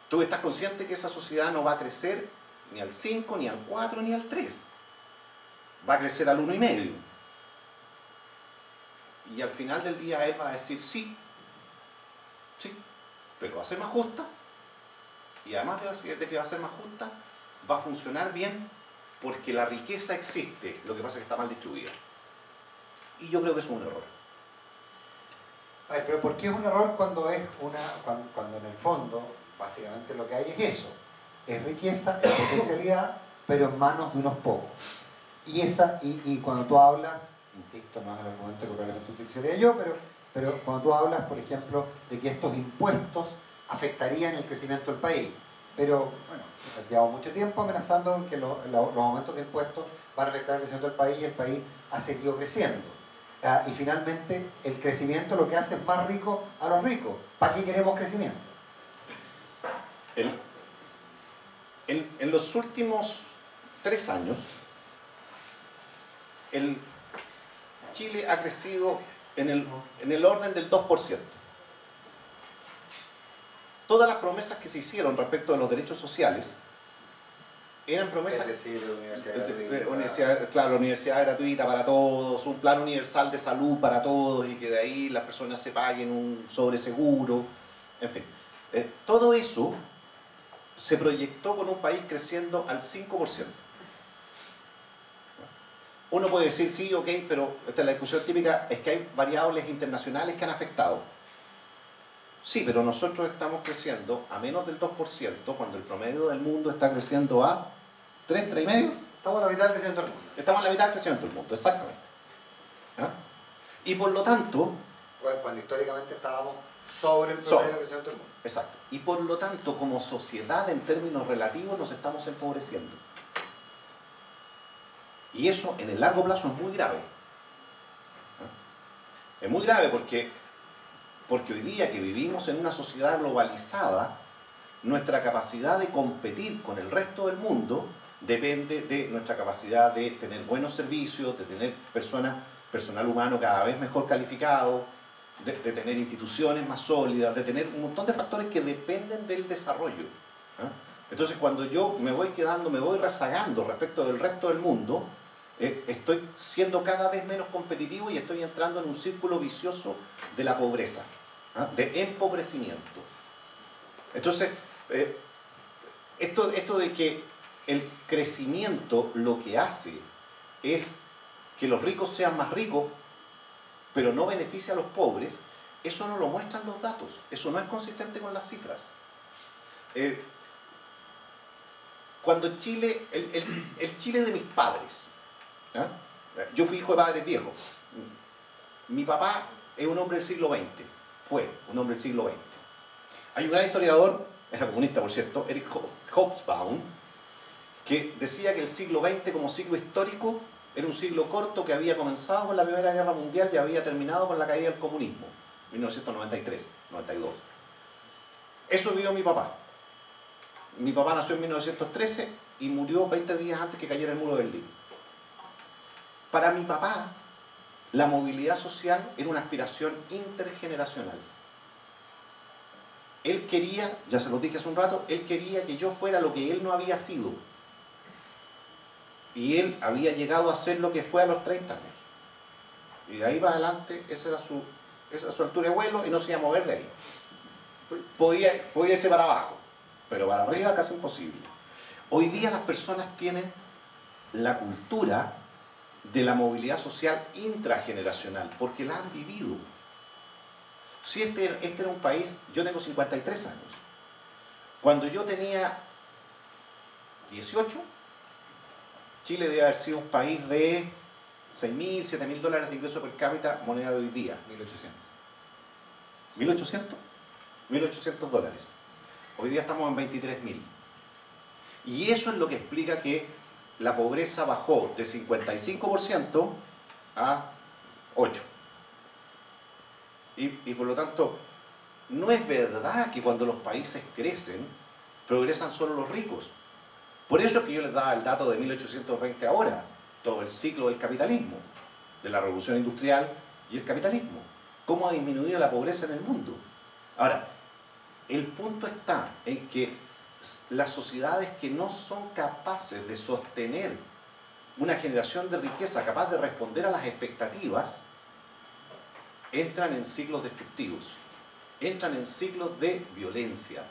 tú estás consciente que esa sociedad no va a crecer ni al 5, ni al 4, ni al 3. Va a crecer al 1,5. Y al final del día él va a decir sí, pero va a ser más justa. Y además de que va a ser más justa, va a funcionar bien porque la riqueza existe, lo que pasa es que está mal distribuida. Y yo creo que es un error. A ver, pero ¿por qué es un error cuando cuando en el fondo básicamente lo que hay es eso? Es riqueza, es potencialidad, pero en manos de unos pocos. Y cuando tú hablas, insisto, no es el argumento que probablemente utilizaría yo, pero cuando tú hablas, por ejemplo, de que estos impuestos afectarían el crecimiento del país, pero bueno, llevamos mucho tiempo amenazando que los aumentos de impuestos van a afectar el crecimiento del país y el país ha seguido creciendo. Y finalmente el crecimiento lo que hace es más rico a los ricos. ¿Para qué queremos crecimiento? En los últimos 3 años, Chile ha crecido en el orden del 2%. Todas las promesas que se hicieron respecto de los derechos sociales eran promesas... Es decir, la universidad gratuita para todos, un plan universal de salud para todos y que de ahí las personas se paguen un sobreseguro, en fin. Todo eso se proyectó con un país creciendo al 5%. Uno puede decir, sí, ok, pero esta es la discusión típica, es que hay variables internacionales que han afectado. Sí, pero nosotros estamos creciendo a menos del 2% cuando el promedio del mundo está creciendo a 3, 3,5. Estamos a la mitad del crecimiento del mundo. Estamos a la mitad del crecimiento del mundo, exactamente. ¿Ah? Y por lo tanto... Cuando históricamente estábamos sobre el promedio del crecimiento del mundo. Exacto. Y por lo tanto, como sociedad, en términos relativos, nos estamos empobreciendo. Y eso, en el largo plazo, es muy grave. ¿Ah? Es muy grave porque hoy día que vivimos en una sociedad globalizada, nuestra capacidad de competir con el resto del mundo depende de nuestra capacidad de tener buenos servicios, de tener personal humano cada vez mejor calificado, de tener instituciones más sólidas, de tener un montón de factores que dependen del desarrollo. ¿Ah? Entonces, cuando yo me voy rezagando respecto del resto del mundo, estoy siendo cada vez menos competitivo y estoy entrando en un círculo vicioso de la pobreza, ¿ah? De empobrecimiento. Entonces, esto de que el crecimiento lo que hace es que los ricos sean más ricos, pero no beneficia a los pobres, Eso no lo muestran los datos, eso no es consistente con las cifras. Cuando Chile, el Chile de mis padres, ¿eh? Yo fui hijo de padres viejos. Mi papá es un hombre del siglo XX, fue un hombre del siglo XX. Hay un gran historiador, era comunista por cierto, Eric Hobsbawm, que decía que el siglo XX como siglo histórico era un siglo corto que había comenzado con la Primera Guerra Mundial y había terminado con la caída del comunismo, 1993, 92. Eso vivió mi papá. Mi papá nació en 1913 y murió 20 días antes que cayera el muro de Berlín. Para mi papá, la movilidad social era una aspiración intergeneracional. Él quería, ya se lo dije hace un rato, él quería que yo fuera lo que él no había sido. Y él había llegado a ser lo que fue a los 30 años. Y de ahí para adelante, esa era su altura de vuelo y no se iba a mover de ahí. Podía irse para abajo, pero para arriba casi imposible. Hoy día las personas tienen la cultura de la movilidad social intrageneracional, porque la han vivido. Si este era un país, yo tengo 53 años. Cuando yo tenía 18, Chile debe haber sido un país de 6.000, 7.000 dólares de ingreso per cápita, moneda de hoy día. 1.800. ¿1.800? 1.800 dólares. Hoy día estamos en 23.000. Y eso es lo que explica que la pobreza bajó de 55% a 8%. Y por lo tanto, no es verdad que cuando los países crecen, progresan solo los ricos. Por eso es que yo les daba el dato de 1820 ahora, todo el ciclo del capitalismo, de la revolución industrial y el capitalismo. Cómo ha disminuido la pobreza en el mundo. Ahora, el punto está en que las sociedades que no son capaces de sostener una generación de riqueza capaz de responder a las expectativas, entran en ciclos destructivos, entran en ciclos de violencia.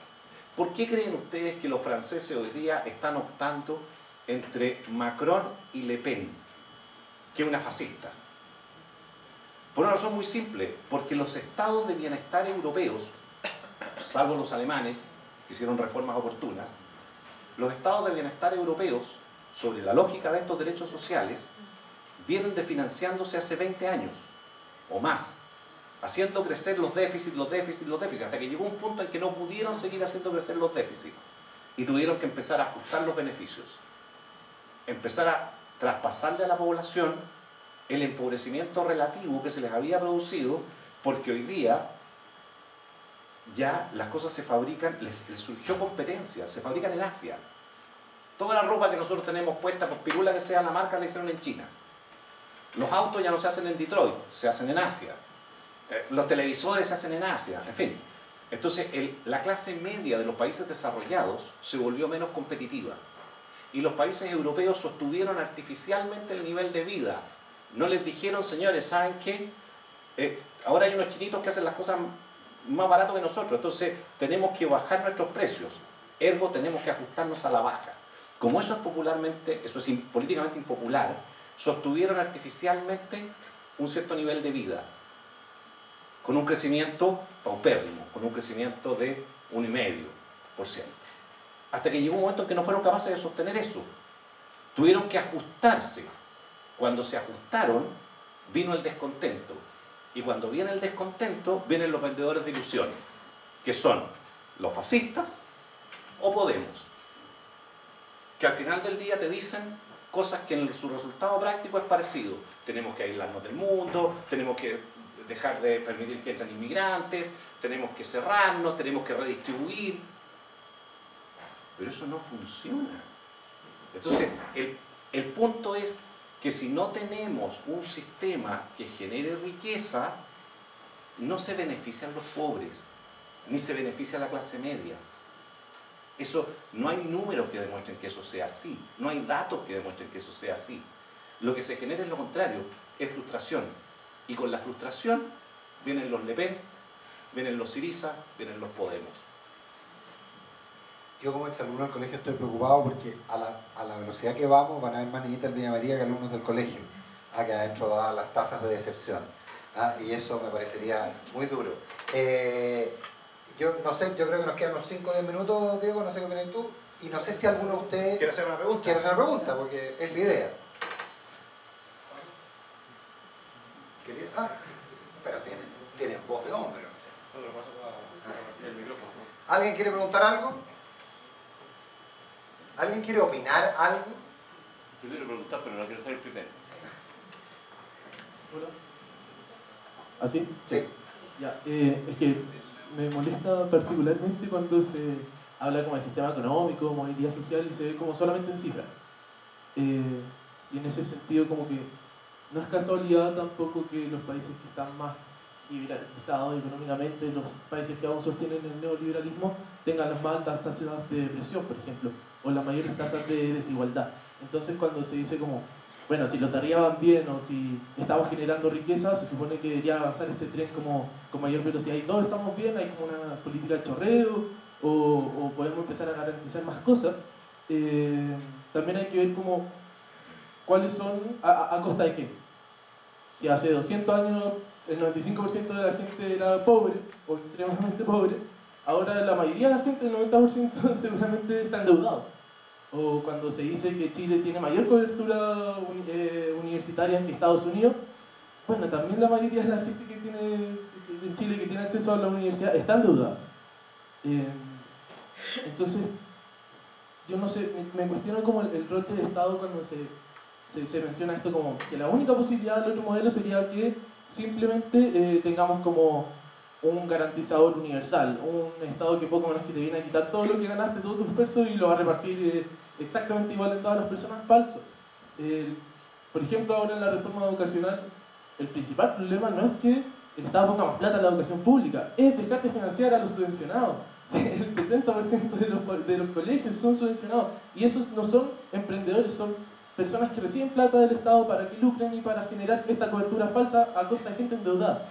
¿Por qué creen ustedes que los franceses hoy día están optando entre Macron y Le Pen, que es una fascista? Por una razón muy simple, porque los estados de bienestar europeos, salvo los alemanes, que hicieron reformas oportunas, los estados de bienestar europeos, sobre la lógica de estos derechos sociales, vienen desfinanciándose hace 20 años o más, haciendo crecer los déficits, hasta que llegó un punto en que no pudieron seguir haciendo crecer los déficits y tuvieron que empezar a ajustar los beneficios, empezar a traspasarle a la población el empobrecimiento relativo que se les había producido, porque hoy día ya las cosas se fabrican, les surgió competencia, se fabrican en Asia. Toda la ropa que nosotros tenemos puesta, por pirula que sea la marca, la hicieron en China. Los autos ya no se hacen en Detroit, se hacen en Asia. Los televisores se hacen en Asia, en fin. Entonces, la clase media de los países desarrollados se volvió menos competitiva. Y los países europeos sostuvieron artificialmente el nivel de vida. No les dijeron, señores, ¿saben qué? Ahora hay unos chinitos que hacen las cosas más barato que nosotros, entonces tenemos que bajar nuestros precios, ergo tenemos que ajustarnos a la baja. Como eso es políticamente impopular, sostuvieron artificialmente un cierto nivel de vida, con un crecimiento paupérrimo, con un crecimiento de 1,5%. Hasta que llegó un momento en que no fueron capaces de sostener eso. Tuvieron que ajustarse. Cuando se ajustaron, vino el descontento. Y cuando viene el descontento, vienen los vendedores de ilusiones, que son los fascistas o Podemos, que al final del día te dicen cosas que en su resultado práctico es parecido. Tenemos que aislarnos del mundo, tenemos que dejar de permitir que entren inmigrantes, tenemos que cerrarnos, tenemos que redistribuir. Pero eso no funciona. Entonces, el punto es que si no tenemos un sistema que genere riqueza, no se benefician los pobres, ni se beneficia la clase media. Eso, no hay números que demuestren que eso sea así, no hay datos que demuestren que eso sea así. Lo que se genera es lo contrario, es frustración. Y con la frustración vienen los Le Pen, vienen los Syriza, vienen los Podemos. Yo como exalumno del colegio estoy preocupado porque a la velocidad que vamos van a haber más niñitas del Villa María que alumnos del colegio, acá adentro dadas las tasas de deserción. Y eso me parecería muy duro. Yo no sé, yo creo que nos quedan unos 5 o 10 minutos, Diego, no sé qué opinas tú. Y no sé si alguno de ustedes... ¿Quiere hacer una pregunta? Quiero hacer una pregunta, porque es la idea. Pero tienen voz de hombre. El micrófono. ¿Alguien quiere preguntar algo? ¿Alguien quiere opinar algo? Yo quiero preguntar, pero no quiero ser el primero. Hola. ¿Así? Sí. Ya, es que me molesta particularmente cuando se habla como de sistema económico, movilidad social y se ve como solamente en cifras. Y en ese sentido como que no es casualidad tampoco que los países que están más liberalizados económicamente, los países que aún sostienen el neoliberalismo, tengan las más altas tasas de depresión, por ejemplo, o las mayores tasas de desigualdad. Entonces cuando se dice como, bueno, si los de arriba van bien o si estamos generando riqueza, se supone que debería avanzar este tren como con mayor velocidad y todos estamos bien, hay como una política de chorreo o podemos empezar a garantizar más cosas. También hay que ver como cuáles son, a costa de qué. Si hace 200 años el 95% de la gente era pobre o extremadamente pobre, ahora la mayoría de la gente, el 90% seguramente está endeudado. O cuando se dice que Chile tiene mayor cobertura universitaria que Estados Unidos, bueno, también la mayoría de la gente que tiene en Chile que tiene acceso a la universidad está endeudada. Entonces, yo no sé, me cuestiono como el rol del Estado cuando se menciona esto como que la única posibilidad del otro modelo sería que simplemente tengamos como un garantizador universal, un Estado que poco menos que te viene a quitar todo lo que ganaste, todos tus esfuerzos y lo va a repartir exactamente igual en todas las personas, falso. Por ejemplo, ahora en la reforma educacional, el principal problema no es que el Estado ponga más plata en la educación pública, es dejar de financiar a los subvencionados. El 70% de los colegios son subvencionados y esos no son emprendedores, son personas que reciben plata del Estado para que lucren y para generar esta cobertura falsa a costa de gente endeudada.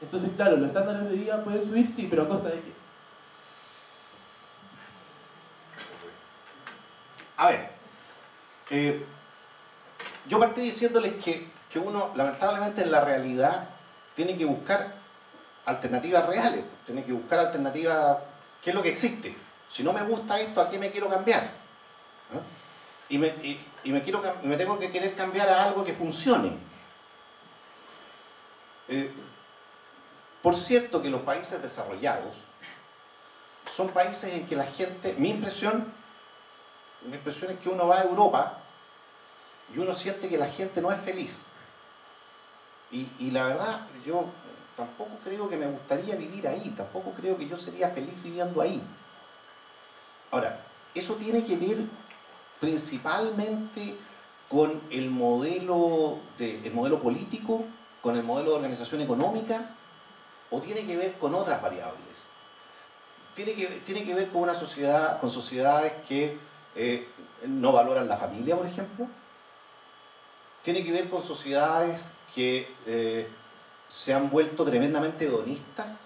Entonces, claro, los estándares de vida pueden subir, sí, pero ¿a costa de qué? A ver, yo partí diciéndoles que uno, lamentablemente, en la realidad tiene que buscar alternativas reales, tiene que buscar alternativas, ¿qué es lo que existe? Si no me gusta esto, ¿a qué me quiero cambiar? ¿No? Y me tengo que querer cambiar a algo que funcione. Por cierto que los países desarrollados son países en que la gente, mi impresión es que uno va a Europa y uno siente que la gente no es feliz. Y la verdad, yo tampoco creo que me gustaría vivir ahí, tampoco creo que yo sería feliz viviendo ahí. Ahora, eso tiene que ver principalmente con el modelo político, con el modelo de organización económica, o tiene que ver con otras variables. Tiene que ver con con sociedades que no valoran la familia, por ejemplo. Tiene que ver con sociedades que se han vuelto tremendamente hedonistas,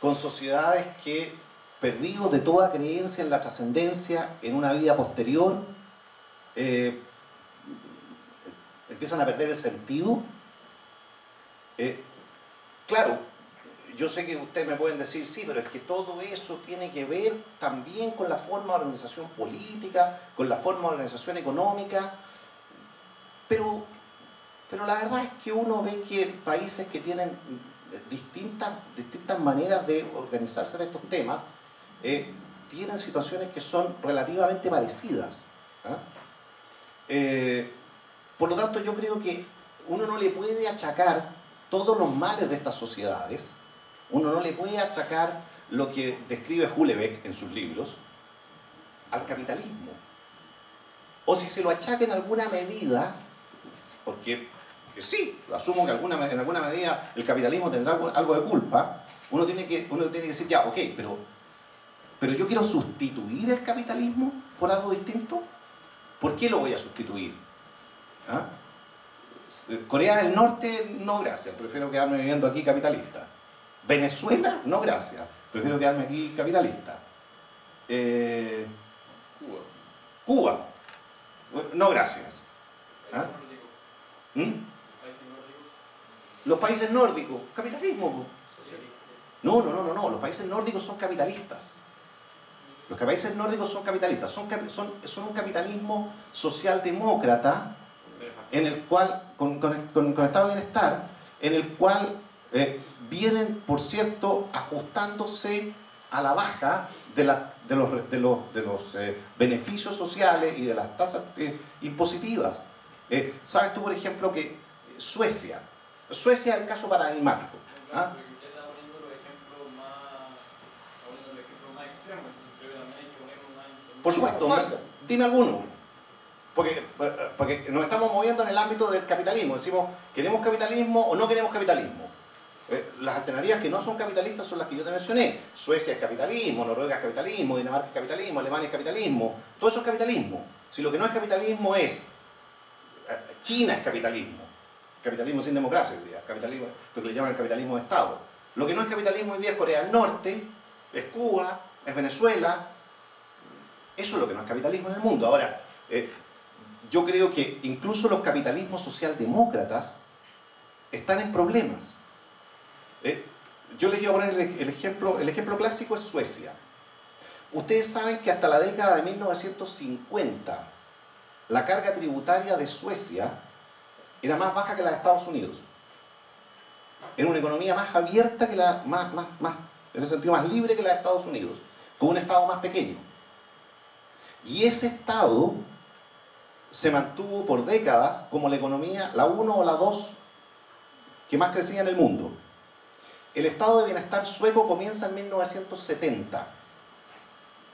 con sociedades que, perdidos de toda creencia en la trascendencia, en una vida posterior, empiezan a perder el sentido. Claro, yo sé que ustedes me pueden decir, sí, pero es que todo eso tiene que ver también con la forma de organización política, con la forma de organización económica, pero la verdad es que uno ve que países que tienen distintas maneras de organizarse en estos temas, tienen situaciones que son relativamente parecidas. Por lo tanto, yo creo que uno no le puede achacar todos los males de estas sociedades, uno no le puede achacar lo que describe Houellebecq en sus libros al capitalismo. O si se lo achaca en alguna medida, porque sí, asumo que en alguna medida el capitalismo tendrá algo de culpa, uno tiene que decir, ya, ok, pero yo quiero sustituir el capitalismo por algo distinto. ¿Por qué lo voy a sustituir? ¿Ah? Corea del Norte, no gracias, prefiero quedarme viviendo aquí capitalista. Venezuela, no gracias, prefiero quedarme aquí capitalista. Cuba, no gracias. ¿Ah? Los países nórdicos, capitalismo. Po. No, los países nórdicos son capitalistas. Los países nórdicos son capitalistas, son un capitalismo socialdemócrata en el cual, con estado de bienestar, en el cual vienen, por cierto, ajustándose a la baja de los beneficios sociales y de las tasas impositivas. ¿Sabes tú, por ejemplo, que Suecia es el caso paradigmático? ¿Ah? Por supuesto, dime alguno. Porque nos estamos moviendo en el ámbito del capitalismo. Decimos, ¿queremos capitalismo o no queremos capitalismo? Las alternativas que no son capitalistas son las que yo te mencioné. Suecia es capitalismo, Noruega es capitalismo, Dinamarca es capitalismo, Alemania es capitalismo. Todo eso es capitalismo. Si lo que no es capitalismo es... China es capitalismo. Capitalismo sin democracia hoy día. Capitalismo, lo que le llaman el capitalismo de Estado. Lo que no es capitalismo hoy día es Corea del Norte, es Cuba, es Venezuela. Eso es lo que no es capitalismo en el mundo. Ahora, yo creo que incluso los capitalismos socialdemócratas están en problemas. Yo les quiero poner el ejemplo clásico es Suecia. Ustedes saben que hasta la década de 1950 la carga tributaria de Suecia era más baja que la de Estados Unidos. Era una economía más abierta que en el sentido más libre que la de Estados Unidos, con un Estado más pequeño. Y ese Estado se mantuvo por décadas como la economía, la 1 o la 2 que más crecía en el mundo. El estado de bienestar sueco comienza en 1970.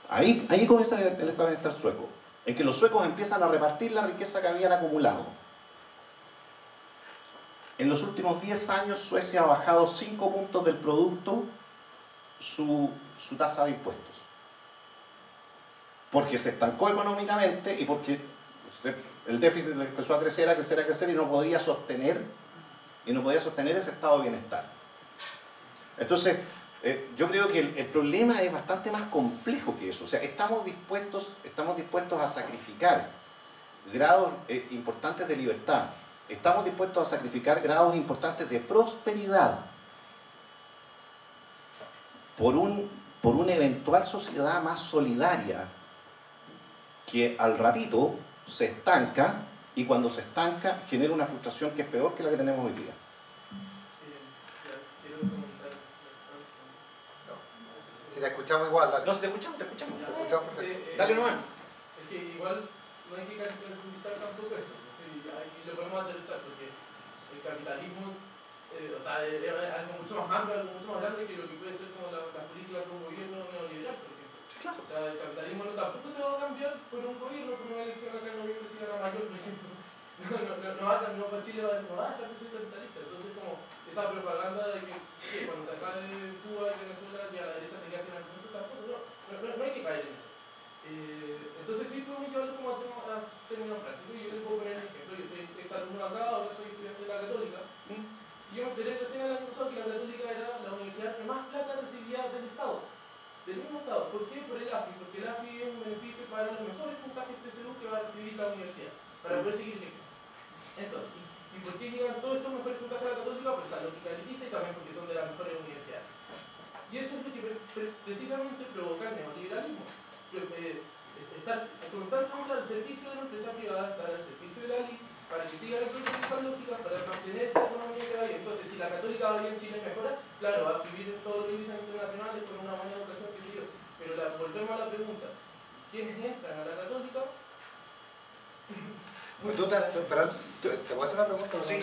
Ahí comienza el estado de bienestar sueco, en que los suecos empiezan a repartir la riqueza que habían acumulado. En los últimos 10 años Suecia ha bajado 5 puntos del producto su tasa de impuestos. Porque se estancó económicamente y porque el déficit empezó a crecer y no podía sostener ese estado de bienestar. Entonces, yo creo que el problema es bastante más complejo que eso. O sea, estamos dispuestos a sacrificar grados importantes de libertad. Estamos dispuestos a sacrificar grados importantes de prosperidad por una eventual sociedad más solidaria que al ratito se estanca y cuando se estanca genera una frustración que es peor que la que tenemos hoy día. Si te escuchamos igual, dale. No, si te escuchamos. Dale nomás. Es que igual no hay que caracterizar tampoco esto. Aquí lo podemos aterrizar porque el capitalismo es algo mucho más amplio, algo mucho más grande que lo que puede ser como la política de un gobierno neoliberal, por ejemplo. Claro. O sea, el capitalismo tampoco se va a cambiar por un gobierno, por una elección acá en noviembre si gana Mayor, por ejemplo. Chile no va a dejar de ser capitalista. Entonces, como esa propaganda de que cuando se acabe Cuba y Venezuela y a la derecha se queda sin argumentos, tampoco, no hay que caer en eso. Entonces, sí, podemos llevarlo como a términos prácticos. Y yo les puedo poner un ejemplo. Yo soy exalumno acá, ahora soy estudiante de la Católica. Y yo me enteré recién el año pasado que la Católica era la universidad que más plata recibía del Estado. Del mismo Estado. ¿Por qué? Por el AFI. Porque el AFI es un beneficio para los mejores puntajes de salud que va a recibir la universidad, para poder seguir creciendo. Entonces, ¿y por qué llegan todos estos mejores puntajes a la Católica? Por esta lógica elitista y también porque son de las mejores universidades. Y eso es lo que precisamente provoca el neoliberalismo. Estar constantemente al servicio de la empresa privada, estar al servicio de la elite, para que siga la empresa lógica, para mantener la economía que vaya. Entonces, si la Católica va bien, Chile mejora, claro, va a subir en todos los índices internacionales con una buena educación, que sé yo. Pero volvemos a la pregunta: ¿quiénes entran a la Católica? ¿Te puedo hacer una pregunta? Sí.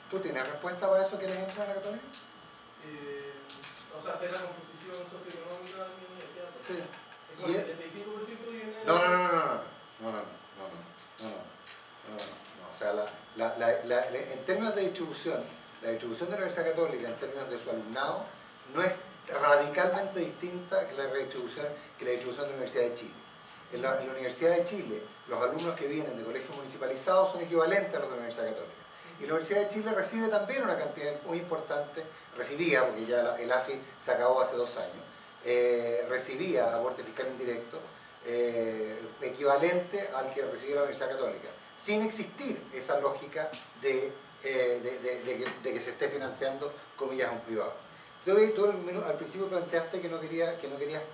¿Tú tienes respuesta para eso? ¿Quiénes entran a la Católica? O sea, hacer la composición socioeconómica de mi universidad. Sí. Es como el 75% viene de... No. O sea, en términos de distribución, la distribución de la Universidad Católica en términos de su alumnado no es radicalmente distinta que la distribución de la Universidad de Chile. En la Universidad de Chile, los alumnos que vienen de colegios municipalizados son equivalentes a los de la Universidad Católica. Y la Universidad de Chile recibe también una cantidad muy importante, recibía, porque ya el AFI se acabó hace 2 años, recibía aporte fiscal indirecto equivalente al que recibía la Universidad Católica, sin existir esa lógica de de que se esté financiando, comillas, a un privado. Tú al principio planteaste que no querías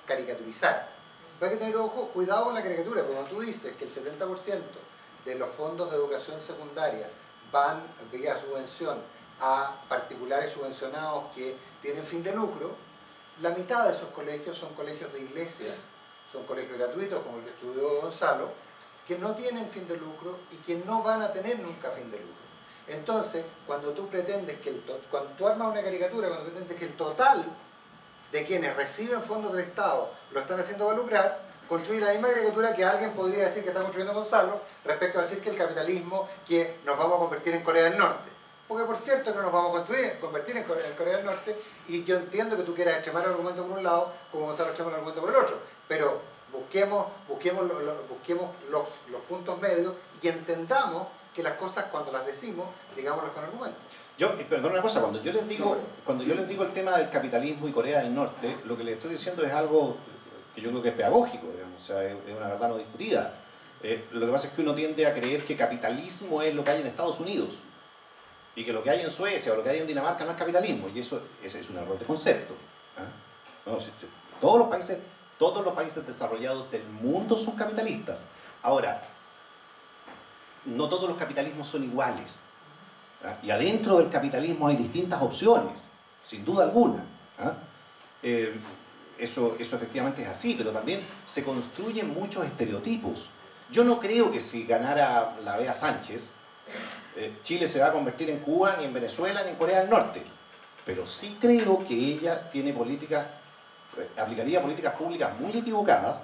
caricaturizar. Pero hay que tener ojo, cuidado con la caricatura, porque cuando tú dices que el 70% de los fondos de educación secundaria van vía subvención a particulares subvencionados que tienen fin de lucro, la mitad de esos colegios son colegios de iglesia, son colegios gratuitos como el que estudió Gonzalo, que no tienen fin de lucro y que no van a tener nunca fin de lucro. Entonces, cuando tú pretendes que cuando tú armas una caricatura, cuando pretendes que el total de quienes reciben fondos del Estado lo están haciendo para lucrar, construye la misma caricatura que alguien podría decir que está construyendo Gonzalo respecto a decir que el capitalismo, que nos vamos a convertir en Corea del Norte. Porque por cierto que nos vamos a convertir en Corea del Norte, y yo entiendo que tú quieras extremar el argumento por un lado, como Gonzalo extrema el argumento por el otro, pero busquemos los puntos medios y entendamos que las cosas cuando las decimos, digámoslas con argumentos. Perdón una cosa, cuando yo les digo el tema del capitalismo y Corea del Norte, lo que les estoy diciendo es algo que yo creo que es pedagógico, digamos, o sea, es una verdad no discutida. Lo que pasa es que uno tiende a creer que capitalismo es lo que hay en Estados Unidos y que lo que hay en Suecia o lo que hay en Dinamarca no es capitalismo, y ese es un error de concepto. No, todos los países desarrollados del mundo son capitalistas. Ahora, no todos los capitalismos son iguales. Y adentro del capitalismo hay distintas opciones, sin duda alguna. Eso efectivamente es así, pero también se construyen muchos estereotipos. Yo no creo que si ganara la Bea Sánchez, Chile se va a convertir en Cuba, ni en Venezuela, ni en Corea del Norte. Pero sí creo que ella aplicaría políticas públicas muy equivocadas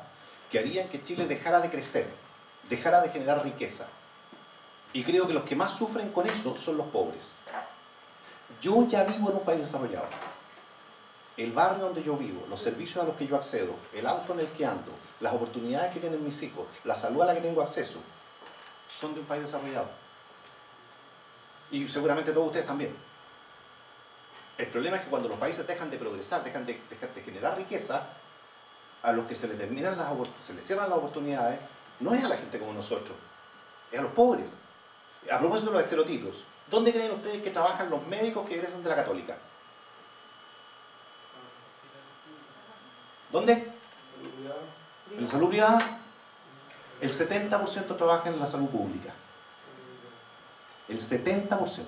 que harían que Chile dejara de crecer, dejara de generar riqueza. Y creo que los que más sufren con eso son los pobres. Yo ya vivo en un país desarrollado. El barrio donde yo vivo, los servicios a los que yo accedo, el auto en el que ando, las oportunidades que tienen mis hijos, la salud a la que tengo acceso, son de un país desarrollado. Y seguramente todos ustedes también. El problema es que cuando los países dejan de progresar, dejan de generar riqueza, a los que se les cierran las oportunidades, no es a la gente como nosotros, es a los pobres. A propósito de los estereotipos, ¿dónde creen ustedes que trabajan los médicos que egresan de la Católica? ¿Dónde? ¿En salud privada? El 70% trabaja en la salud pública. El 70%.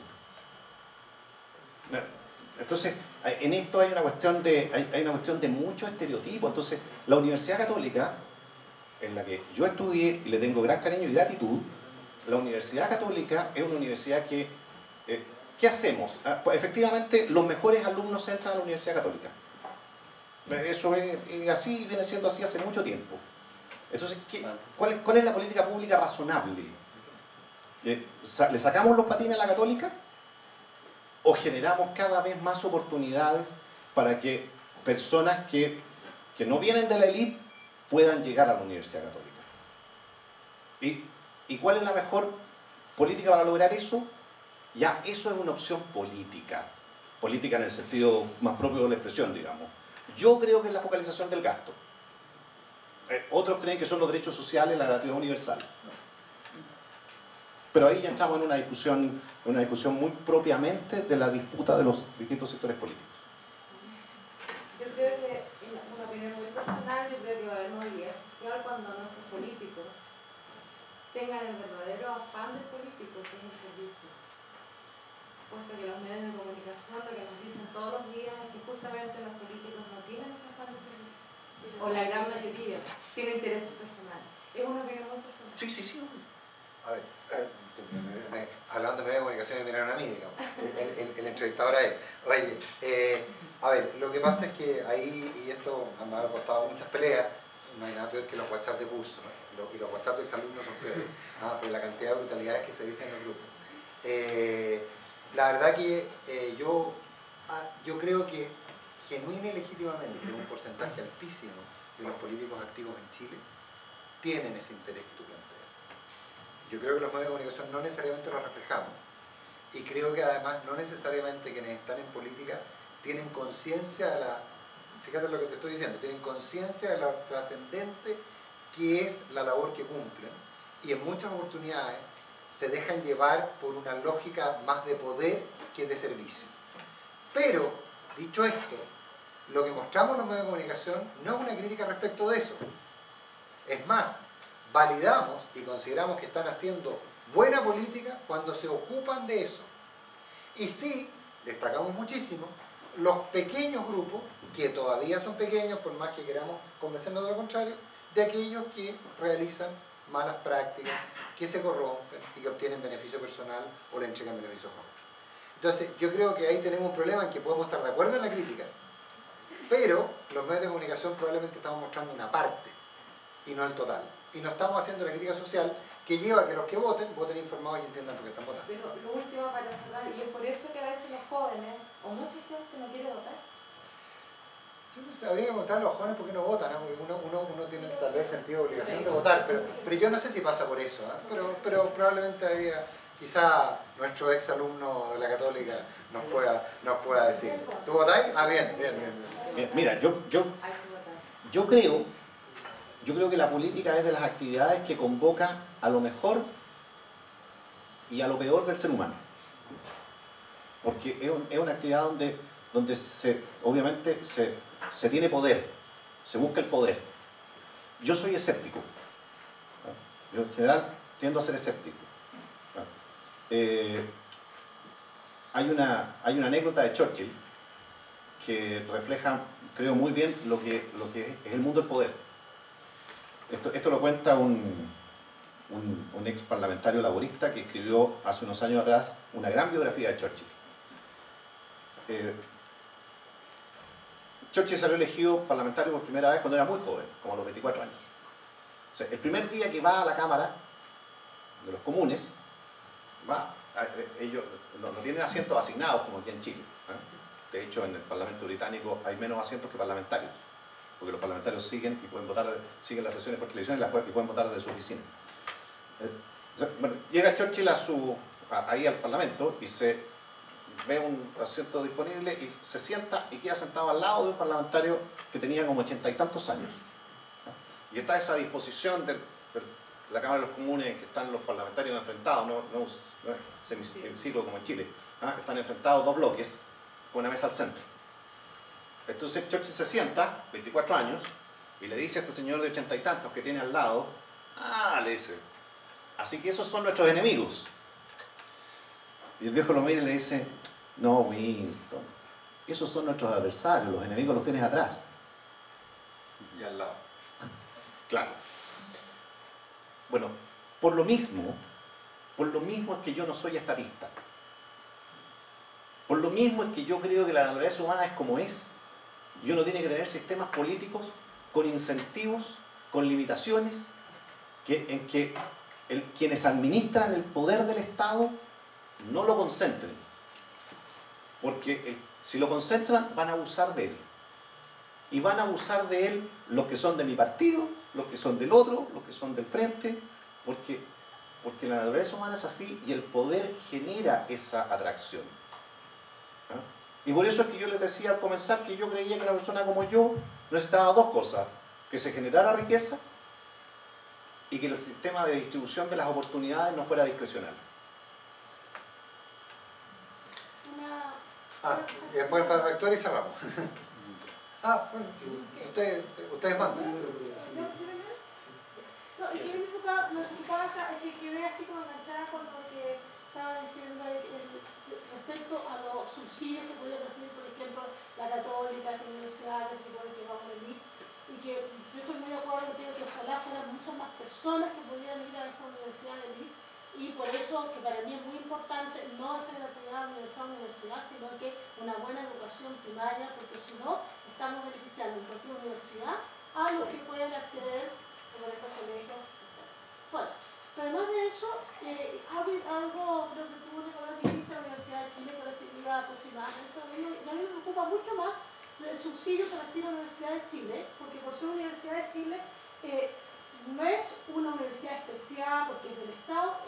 Entonces, en esto hay una cuestión de mucho estereotipo. Entonces, la Universidad Católica, en la que yo estudié y le tengo gran cariño y gratitud, la Universidad Católica es una universidad que... ¿qué hacemos? Pues efectivamente, los mejores alumnos entran a la Universidad Católica. Eso es así, viene siendo así hace mucho tiempo. Entonces, ¿cuál es la política pública razonable? ¿Le sacamos los patines a la Católica? ¿O generamos cada vez más oportunidades para que personas que no vienen de la élite puedan llegar a la Universidad Católica? ¿Y cuál es la mejor política para lograr eso? Ya, eso es una opción política. Política en el sentido más propio de la expresión, digamos. Yo creo que es la focalización del gasto. Otros creen que son los derechos sociales, la gratuidad universal. Pero ahí ya entramos en una discusión muy propiamente de la disputa de los distintos sectores políticos. Yo creo que, en una opinión muy personal, yo creo que va a haber movilidad social cuando nuestros políticos tengan el verdadero afán del político, que es el servicio. Puesto que los medios de comunicación lo que nos dicen todos los días es que justamente los políticos no tienen ese afán de servicio. O la gran mayoría tiene intereses personales. Es una opinión muy personal. Sí. A ver, hablando de medios de comunicación, me miraron a mí, digamos, el entrevistador a él. Oye, a ver, lo que pasa es que ahí, y esto me ha costado muchas peleas, no hay nada peor que los WhatsApp de curso, ¿no? Y los WhatsApp de exalumnos son peores, por la cantidad de brutalidades que se dicen en el grupo. La verdad que yo creo que genuina y legítimamente un porcentaje altísimo de los políticos activos en Chile tienen ese interés que tú planteas. Yo creo que los medios de comunicación no necesariamente lo reflejamos, y creo que además no necesariamente quienes están en política tienen conciencia de fíjate lo que te estoy diciendo, tienen conciencia de lo trascendente que es la labor que cumplen, y en muchas oportunidades se dejan llevar por una lógica más de poder que de servicio. Pero, dicho esto, lo que mostramos los medios de comunicación no es una crítica respecto de eso. Es más, validamos y consideramos que están haciendo buena política cuando se ocupan de eso. Y sí, destacamos muchísimo los pequeños grupos, que todavía son pequeños, por más que queramos convencernos de lo contrario, de aquellos que realizan malas prácticas, que se corrompen y que obtienen beneficio personal o le entregan beneficios a otros. Entonces, yo creo que ahí tenemos un problema en que podemos estar de acuerdo en la crítica, pero los medios de comunicación probablemente estamos mostrando una parte y no el total. Y no estamos haciendo la crítica social que lleva a que los que voten informados y entiendan por qué están votando. Pero lo último para cerrar, y es por eso que a veces los jóvenes, o mucha gente no quiere votar. Yo no sé, habría que votar a los jóvenes porque no votan, ¿no? Porque uno tiene tal vez el sentido de obligación de votar, pero yo no sé si pasa por eso, ¿eh? Pero probablemente habría, quizá nuestro ex alumno de la Católica nos pueda decir. ¿Tú votáis? Ah, bien. Mira, yo creo que la política es de las actividades que convoca a lo mejor y a lo peor del ser humano. Porque es una actividad donde obviamente se tiene poder, se busca el poder. Yo soy escéptico. Yo en general tiendo a ser escéptico. Hay una anécdota de Churchill que refleja, creo, muy bien lo que es el mundo del poder. Esto lo cuenta un ex parlamentario laborista que escribió hace unos años atrás una gran biografía de Churchill. Churchill salió elegido parlamentario por primera vez cuando era muy joven, como a los 24 años. O sea, el primer día que va a la Cámara de los Comunes, ellos no tienen asientos asignados como aquí en Chile. De hecho, en el Parlamento británico hay menos asientos que parlamentarios, porque los parlamentarios siguen las sesiones por televisión y pueden votar desde su oficina. Bueno, llega Churchill ahí al Parlamento y se ve un asiento disponible y se sienta y queda sentado al lado de un parlamentario que tenía como 80 y tantos años. Y está esa disposición de la Cámara de los Comunes en que están los parlamentarios enfrentados, no es semiciclo como en Chile, están enfrentados dos bloques con una mesa al centro. Entonces Churchill se sienta, 24 años, y le dice a este señor de 80 y tantos que tiene al lado, le dice, así que esos son nuestros enemigos. Y el viejo lo mira y le dice, no, Winston, esos son nuestros adversarios, los enemigos los tienes atrás. Y al lado. Claro. Bueno, por lo mismo es que yo no soy estatista. Por lo mismo es que yo creo que la naturaleza humana es como es. Y uno tiene que tener sistemas políticos con incentivos, con limitaciones, en que quienes administran el poder del Estado no lo concentren. Porque si lo concentran, van a abusar de él. Y van a abusar de él los que son de mi partido, los que son del otro, los que son del frente, porque la naturaleza humana es así y el poder genera esa atracción. Y por eso es que yo les decía al comenzar que yo creía que una persona como yo necesitaba dos cosas: que se generara riqueza y que el sistema de distribución de las oportunidades no fuera discrecional. Y después el padre rector y cerramos. Bueno, ustedes mandan. No, y que me preocupaba es que quedé así como enganchada con lo que estaba diciendo respecto a los subsidios que podía recibir, por ejemplo, la Católica, la Universidad, que supone que vamos a venir, y que yo estoy muy de acuerdo contigo que ojalá fueran muchas más personas que pudieran ir a esa universidad de elite, y por eso que para mí es muy importante no es gratuidad universidad, sino que una buena educación primaria, porque si no, estamos beneficiando en cualquier universidad a los que pueden acceder como estos colegios, etc. Bueno, pero además de eso, algo creo que tuvo que hablar de la Universidad de Chile que recibía aproximadamente, a mí me preocupa mucho más el subsidio que recibe la Universidad de Chile, porque por ser Universidad de Chile no es una universidad especial porque es del Estado,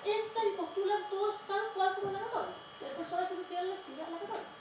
entran y postulan todos tal cual como la Católica. Hay personas que prefieren la Chile a la Católica.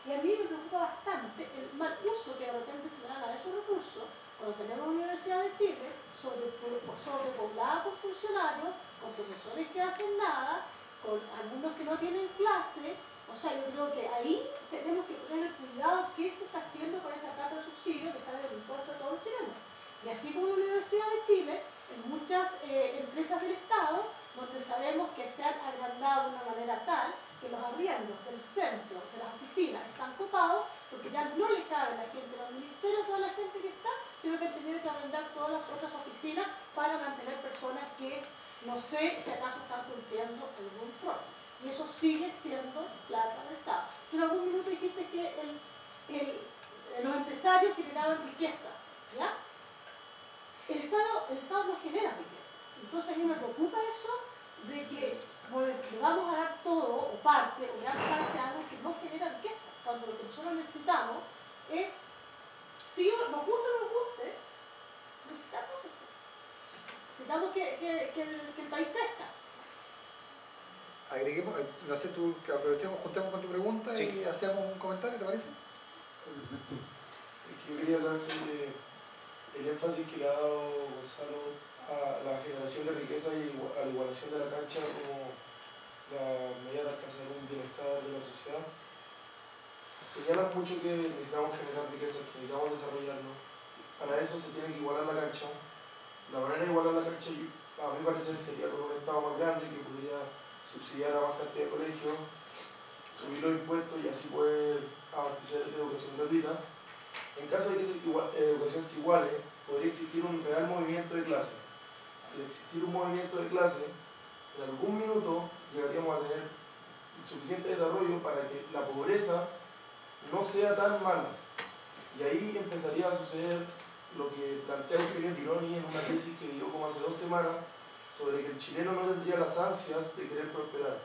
Y a mí me preocupa bastante el mal uso que de repente se dan a esos recursos cuando tenemos una Universidad de Chile sobrepoblada por funcionarios, con profesores que hacen nada, con alumnos que no tienen clase. O sea, yo creo que ahí tenemos que poner el cuidado qué se está haciendo con esa plata de subsidio que sale del impuesto a todos los chilenos. Y así como la Universidad de Chile, en muchas empresas del Estado, donde sabemos que se han agrandado de una manera tal que los arriendos del centro, de las oficinas, están copados porque ya no le cabe a la gente de los ministerios, toda la gente que está, sino que han tenido que arrendar todas las otras oficinas para mantener personas que no sé si acaso están cumpliendo algún rol. Y eso sigue siendo plata del Estado. Tú en algún minuto dijiste que los empresarios generaban riqueza, ¿ya? El Estado no genera riqueza. Entonces a mí me preocupa eso de que le vamos a dar todo, o parte, o gran parte a algo que no genera riqueza, cuando lo que nosotros necesitamos es, si nos guste o no nos guste, necesitamos eso. Necesitamos que el país crezca. Agreguemos, no sé, tú que aprovechemos, juntemos con tu pregunta Sí. y hacemos un comentario, ¿te parece? Es que yo quería hablar sobre el énfasis que le ha dado Gonzalo a la generación de riqueza y a la igualación de la cancha como la medida de alcanzar un bienestar de la sociedad. Señalan mucho que necesitamos generar riqueza, que necesitamos desarrollarnos. Para eso se tiene que igualar la cancha. La manera de igualar la cancha, a mi parecer, sería con un Estado más grande que podría subsidiar a más cantidad de colegios, subir los impuestos y así poder abastecer de educación gratuita. En caso de que educación se iguale, podría existir un real movimiento de clase. Al existir un movimiento de clase, en algún minuto llegaríamos a tener suficiente desarrollo para que la pobreza no sea tan mala. Y ahí empezaría a suceder lo que plantea Eugenio Tironi en una tesis que dio como hace 2 semanas, sobre que el chileno no tendría las ansias de querer prosperar,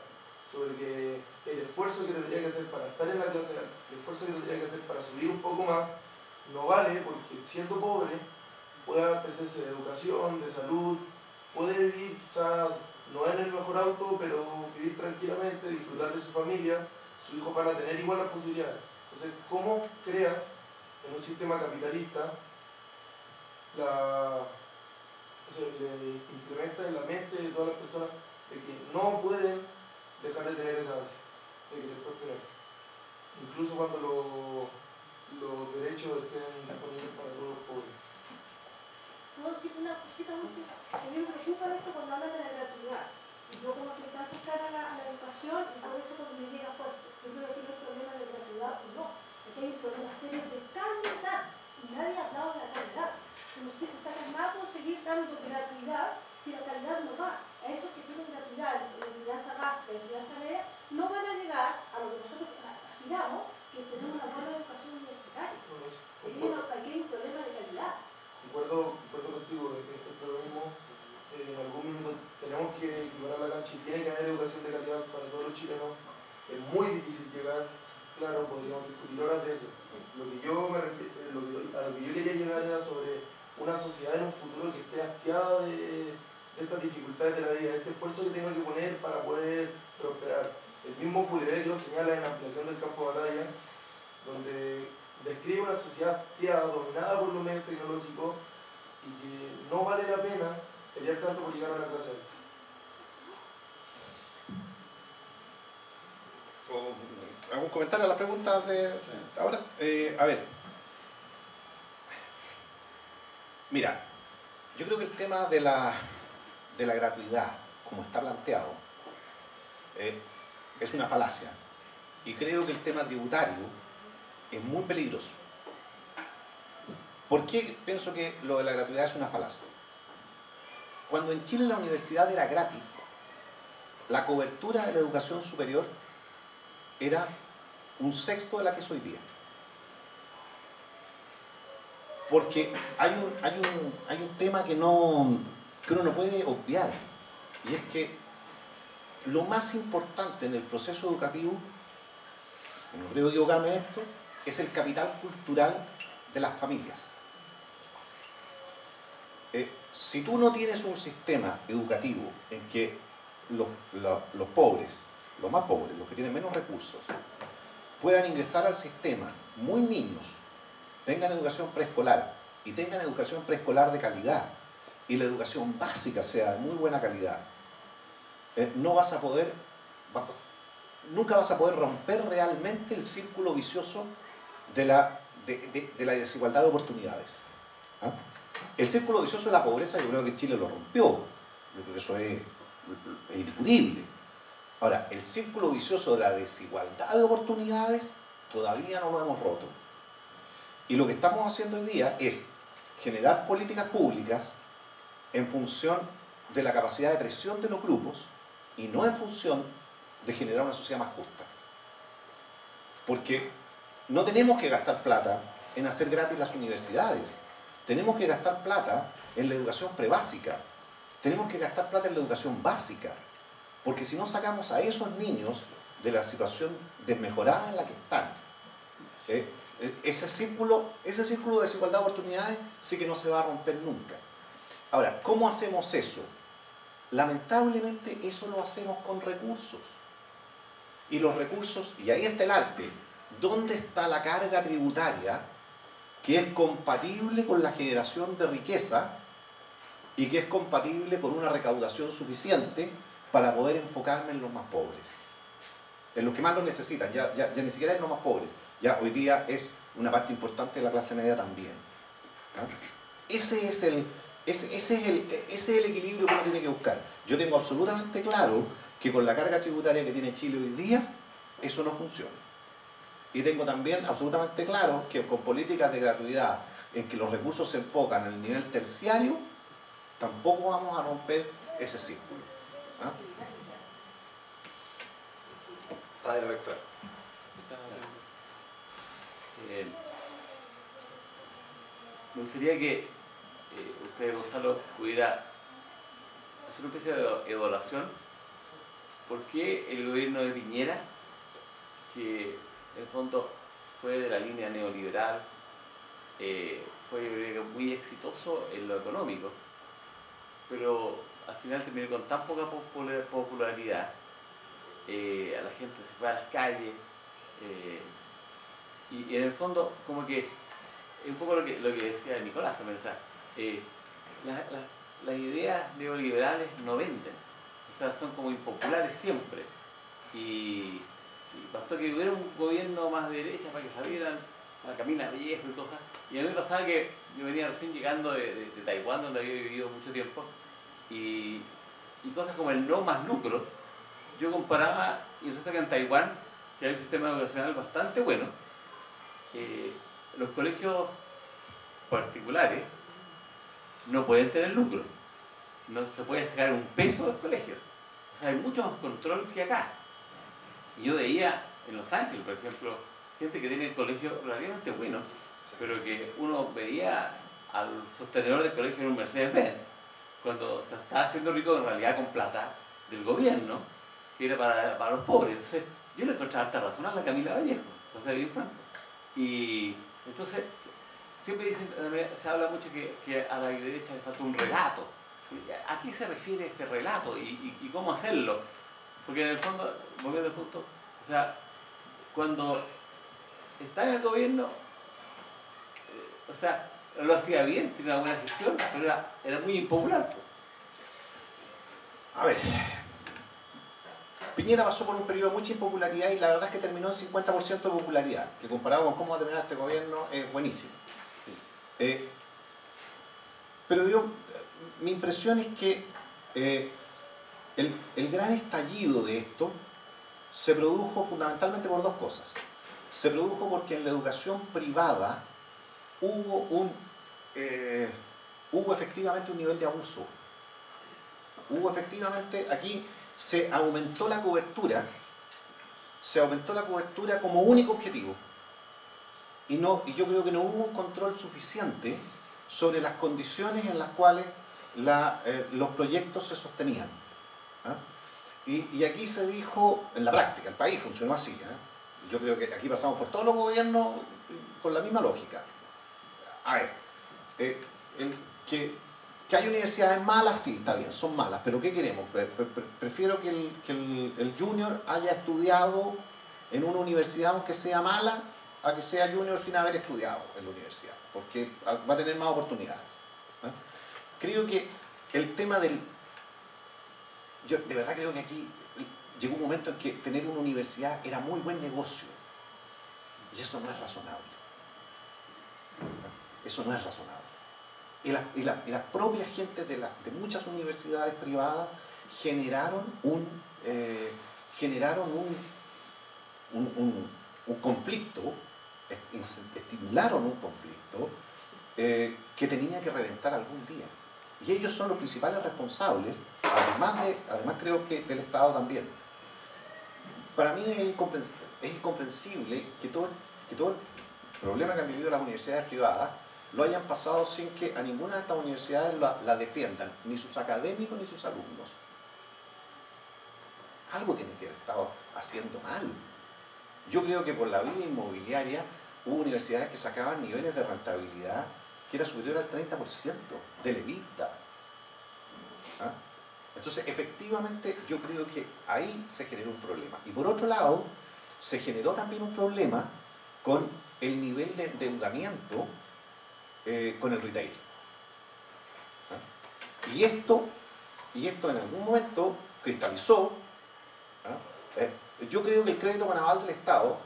sobre que el esfuerzo que tendría que hacer para estar en la clase, el esfuerzo que tendría que hacer para subir un poco más, no vale porque siendo pobre puede abastecerse de educación, de salud, puede vivir quizás no en el mejor auto, pero vivir tranquilamente, disfrutar de su familia, sus hijos van a tener igual las posibilidades. Entonces, ¿cómo creas en un sistema capitalista le implementa en la mente de todas las personas de que no pueden dejar de tener esa ansia, de que después tener, incluso cuando los derechos estén disponibles para todos los pobres? ¿Puedo decir una cosita última? A mí me preocupa esto cuando hablan de la gratuidad. Y yo como que tan cercana a la educación, y por eso cuando me llega fuerte, yo creo que no hay problema de gratuidad o no. Aquí hay un problema serio de calidad. Y nadie ha hablado de la calidad. No se saca nada por seguir dando gratuidad si la calidad no va. A esos que tienen gratuidad, la enseñanza básica, la enseñanza media, no van a llegar a lo que nosotros aspiramos, que tenemos una buena educación universitaria. Aquí hay un problema de calidad. Concuerdo contigo, es lo mismo. En algún minuto tenemos que equiparar la cancha y tiene que haber educación de calidad para todos los chilenos. Es muy difícil llegar, claro, podríamos discutir horas de eso. A lo que yo quería llegar era sobre una sociedad en un futuro que esté hastiada de estas dificultades de la vida, de este esfuerzo que tengo que poner para poder prosperar. El mismo Poulebec lo señala en Ampliación del campo de batalla, donde describe una sociedad hastiada, dominada por los medios tecnológicos y que no vale la pena pelear tanto por llegar a una clase alta. ¿Algún comentario a las preguntas de ahora? A ver. Mira, yo creo que el tema de la gratuidad, como está planteado, es una falacia. Y creo que el tema tributario es muy peligroso. ¿Por qué pienso que lo de la gratuidad es una falacia? Cuando en Chile la universidad era gratis, la cobertura de la educación superior era 1/6 de la que es hoy día. Porque hay un tema que uno no puede obviar, y es que lo más importante en el proceso educativo, no creo equivocarme en esto, es el capital cultural de las familias. Si tú no tienes un sistema educativo en que los pobres, los más pobres, los que tienen menos recursos, puedan ingresar al sistema muy niños, tengan educación preescolar y tengan educación preescolar de calidad, y la educación básica sea de muy buena calidad, no vas a poder, nunca vas a poder romper realmente el círculo vicioso de la desigualdad de oportunidades. ¿Ah? El círculo vicioso de la pobreza yo creo que Chile lo rompió, yo creo que eso es indiscutible. Ahora, el círculo vicioso de la desigualdad de oportunidades todavía no lo hemos roto. Y lo que estamos haciendo hoy día es generar políticas públicas en función de la capacidad de presión de los grupos y no en función de generar una sociedad más justa. Porque no tenemos que gastar plata en hacer gratis las universidades. Tenemos que gastar plata en la educación prebásica. Tenemos que gastar plata en la educación básica. Porque si no sacamos a esos niños de la situación desmejorada en la que están, ese círculo de desigualdad de oportunidades sí que no se va a romper nunca. Ahora, ¿cómo hacemos eso? Lamentablemente eso lo hacemos con recursos. Y los recursos, y ahí está el arte, ¿dónde está la carga tributaria que es compatible con la generación de riqueza y que es compatible con una recaudación suficiente para poder enfocarme en los más pobres? En los que más lo necesitan, ya ni siquiera en los más pobres, ya hoy día es una parte importante de la clase media también. ¿Ah? Ese es el equilibrio que uno tiene que buscar. Yo tengo absolutamente claro que con la carga tributaria que tiene Chile hoy día, eso no funciona. Y tengo también absolutamente claro que con políticas de gratuidad en que los recursos se enfocan en el nivel terciario, tampoco vamos a romper ese círculo. ¿Ah? Padre rector. Me gustaría que usted, Gonzalo, pudiera hacer una especie de evaluación. ¿Por qué el gobierno de Piñera, que en el fondo fue de la línea neoliberal, fue, yo creo, muy exitoso en lo económico, pero al final terminó con tan poca popularidad, a la gente se fue a las calles, y en el fondo como que es un poco lo que decía Nicolás también, o sea, las ideas neoliberales no venden, o sea, son como impopulares siempre, y bastó que hubiera un gobierno más de derecha para que salieran a Camila Vallejo y cosas. Y a mí me pasaba que yo venía recién llegando de Taiwán, donde había vivido mucho tiempo, y cosas como el no más lucro, yo comparaba, y resulta que en Taiwán, que hay un sistema educacional bastante bueno, los colegios particulares no pueden tener lucro, no se puede sacar un peso del colegio, o sea, hay mucho más control que acá. Y yo veía en Los Ángeles, por ejemplo, gente que tiene colegios relativamente buenos, pero que uno veía al sostenedor del colegio en un Mercedes-Benz, cuando se estaba haciendo rico en realidad con plata del gobierno, que era para los pobres. Entonces, yo le encontraba harta razón a la Camila Vallejo, para ser bien franco. Y entonces, siempre se habla mucho que a la derecha le falta un relato. ¿A qué se refiere este relato y cómo hacerlo? Porque en el fondo, volviendo al punto, o sea, cuando está en el gobierno, o sea, lo hacía bien, tenía una buena gestión, pero era muy impopular. A ver, Piñera pasó por un periodo de mucha impopularidad y la verdad es que terminó en 50% de popularidad, que comparado con cómo va a terminar este gobierno es buenísimo. Pero mi impresión es que el gran estallido de esto se produjo fundamentalmente por dos cosas. Se produjo porque en la educación privada hubo efectivamente un nivel de abuso. Hubo efectivamente, aquí se aumentó la cobertura como único objetivo. Y yo creo que no hubo un control suficiente sobre las condiciones en las cuales los proyectos se sostenían. ¿Ah? Y aquí se dijo, en la práctica, el país funcionó así. Yo creo que aquí pasamos por todos los gobiernos con la misma lógica. A ver, que hay universidades malas, sí, está bien, son malas, pero ¿qué queremos? Prefiero que el junior haya estudiado en una universidad aunque sea mala, a que sea junior sin haber estudiado en la universidad, porque va a tener más oportunidades. Creo que el tema yo de verdad creo que aquí llegó un momento en que tener una universidad era muy buen negocio. Y eso no es razonable. Eso no es razonable. Y las propias gentes de muchas universidades privadas generaron un conflicto, estimularon un conflicto que tenía que reventar algún día. Y ellos son los principales responsables, además creo que del Estado también. Para mí es incomprensible que todo el problema que han vivido las universidades privadas lo hayan pasado sin que a ninguna de estas universidades la defiendan, ni sus académicos ni sus alumnos. Algo tienen que haber estado haciendo mal. Yo creo que por la vía inmobiliaria hubo universidades que sacaban niveles de rentabilidad que era superior al 30% del EBITDA. ¿Ah? Entonces, efectivamente, yo creo que ahí se generó un problema. Y por otro lado, se generó también un problema con el nivel de endeudamiento con el retail. ¿Ah? Y esto en algún momento cristalizó. ¿Ah? Yo creo que el crédito con aval del Estado,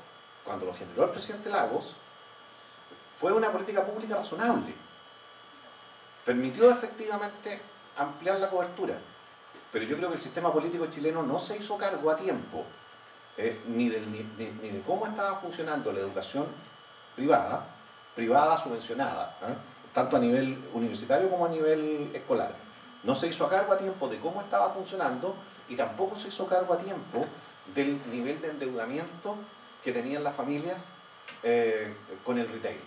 cuando lo generó el presidente Lagos, fue una política pública razonable. Permitió efectivamente ampliar la cobertura. Pero yo creo que el sistema político chileno no se hizo cargo a tiempo ni de cómo estaba funcionando la educación privada subvencionada, tanto a nivel universitario como a nivel escolar. No se hizo cargo a tiempo de cómo estaba funcionando y tampoco se hizo cargo a tiempo del nivel de endeudamiento que tenían las familias con el retail.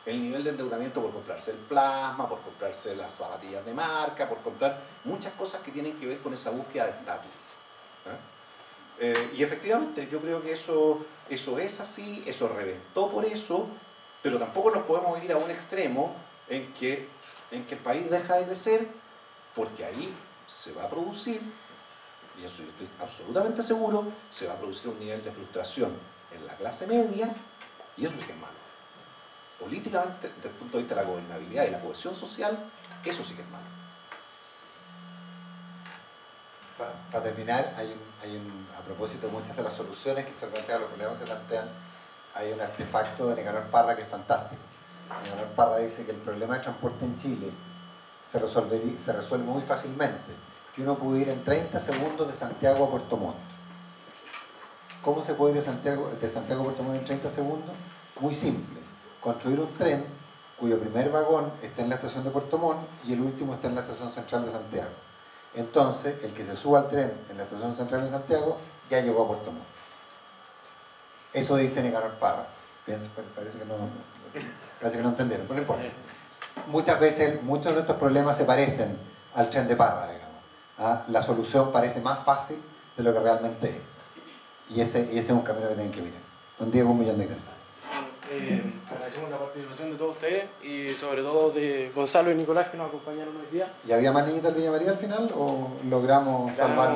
El nivel de endeudamiento por comprarse el plasma, por comprarse las zapatillas de marca, por comprar muchas cosas que tienen que ver con esa búsqueda de estatus. Y efectivamente, yo creo que eso es así, eso reventó por eso, pero tampoco nos podemos ir a un extremo en que el país deja de crecer, porque ahí se va a producir, y eso yo estoy absolutamente seguro, se va a producir un nivel de frustración en la clase media, y eso sí que es malo. Políticamente, desde el punto de vista de la gobernabilidad y la cohesión social, eso sí que es malo. Para terminar, a propósito de muchas de las soluciones que se plantean, los problemas que se plantean, hay un artefacto de Nicanor Parra que es fantástico. Nicanor Parra dice que el problema de transporte en Chile se resuelve muy fácilmente, que uno puede ir en 30 segundos de Santiago a Puerto Montt. ¿Cómo se puede ir de Santiago a Puerto Montt en 30 segundos? Muy simple. Construir un tren cuyo primer vagón está en la estación de Puerto Montt y el último está en la estación central de Santiago. Entonces, el que se suba al tren en la estación central de Santiago ya llegó a Puerto Montt. Eso dice Nicanor Parra. Parece que no entendieron, pero no importa. Muchas veces, muchos de estos problemas se parecen al tren de Parra, digamos. La solución parece más fácil de lo que realmente es. Y ese es un camino que tienen que mirar. Don Diego, 1.000.000 de gracias. Agradecemos la participación de todos ustedes y sobre todo de Gonzalo y Nicolás que nos acompañaron hoy día. ¿Y había más niñitas del Villa María al final o logramos salvar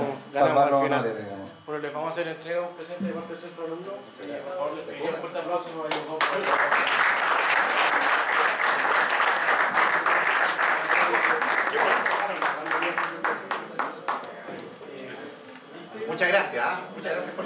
los honores, digamos? Bueno, les vamos a hacer entrega de un presente de parte del centro alumno. Por favor, les pediría un fuerte aplauso y nos ayudamos por eso. Muchas gracias por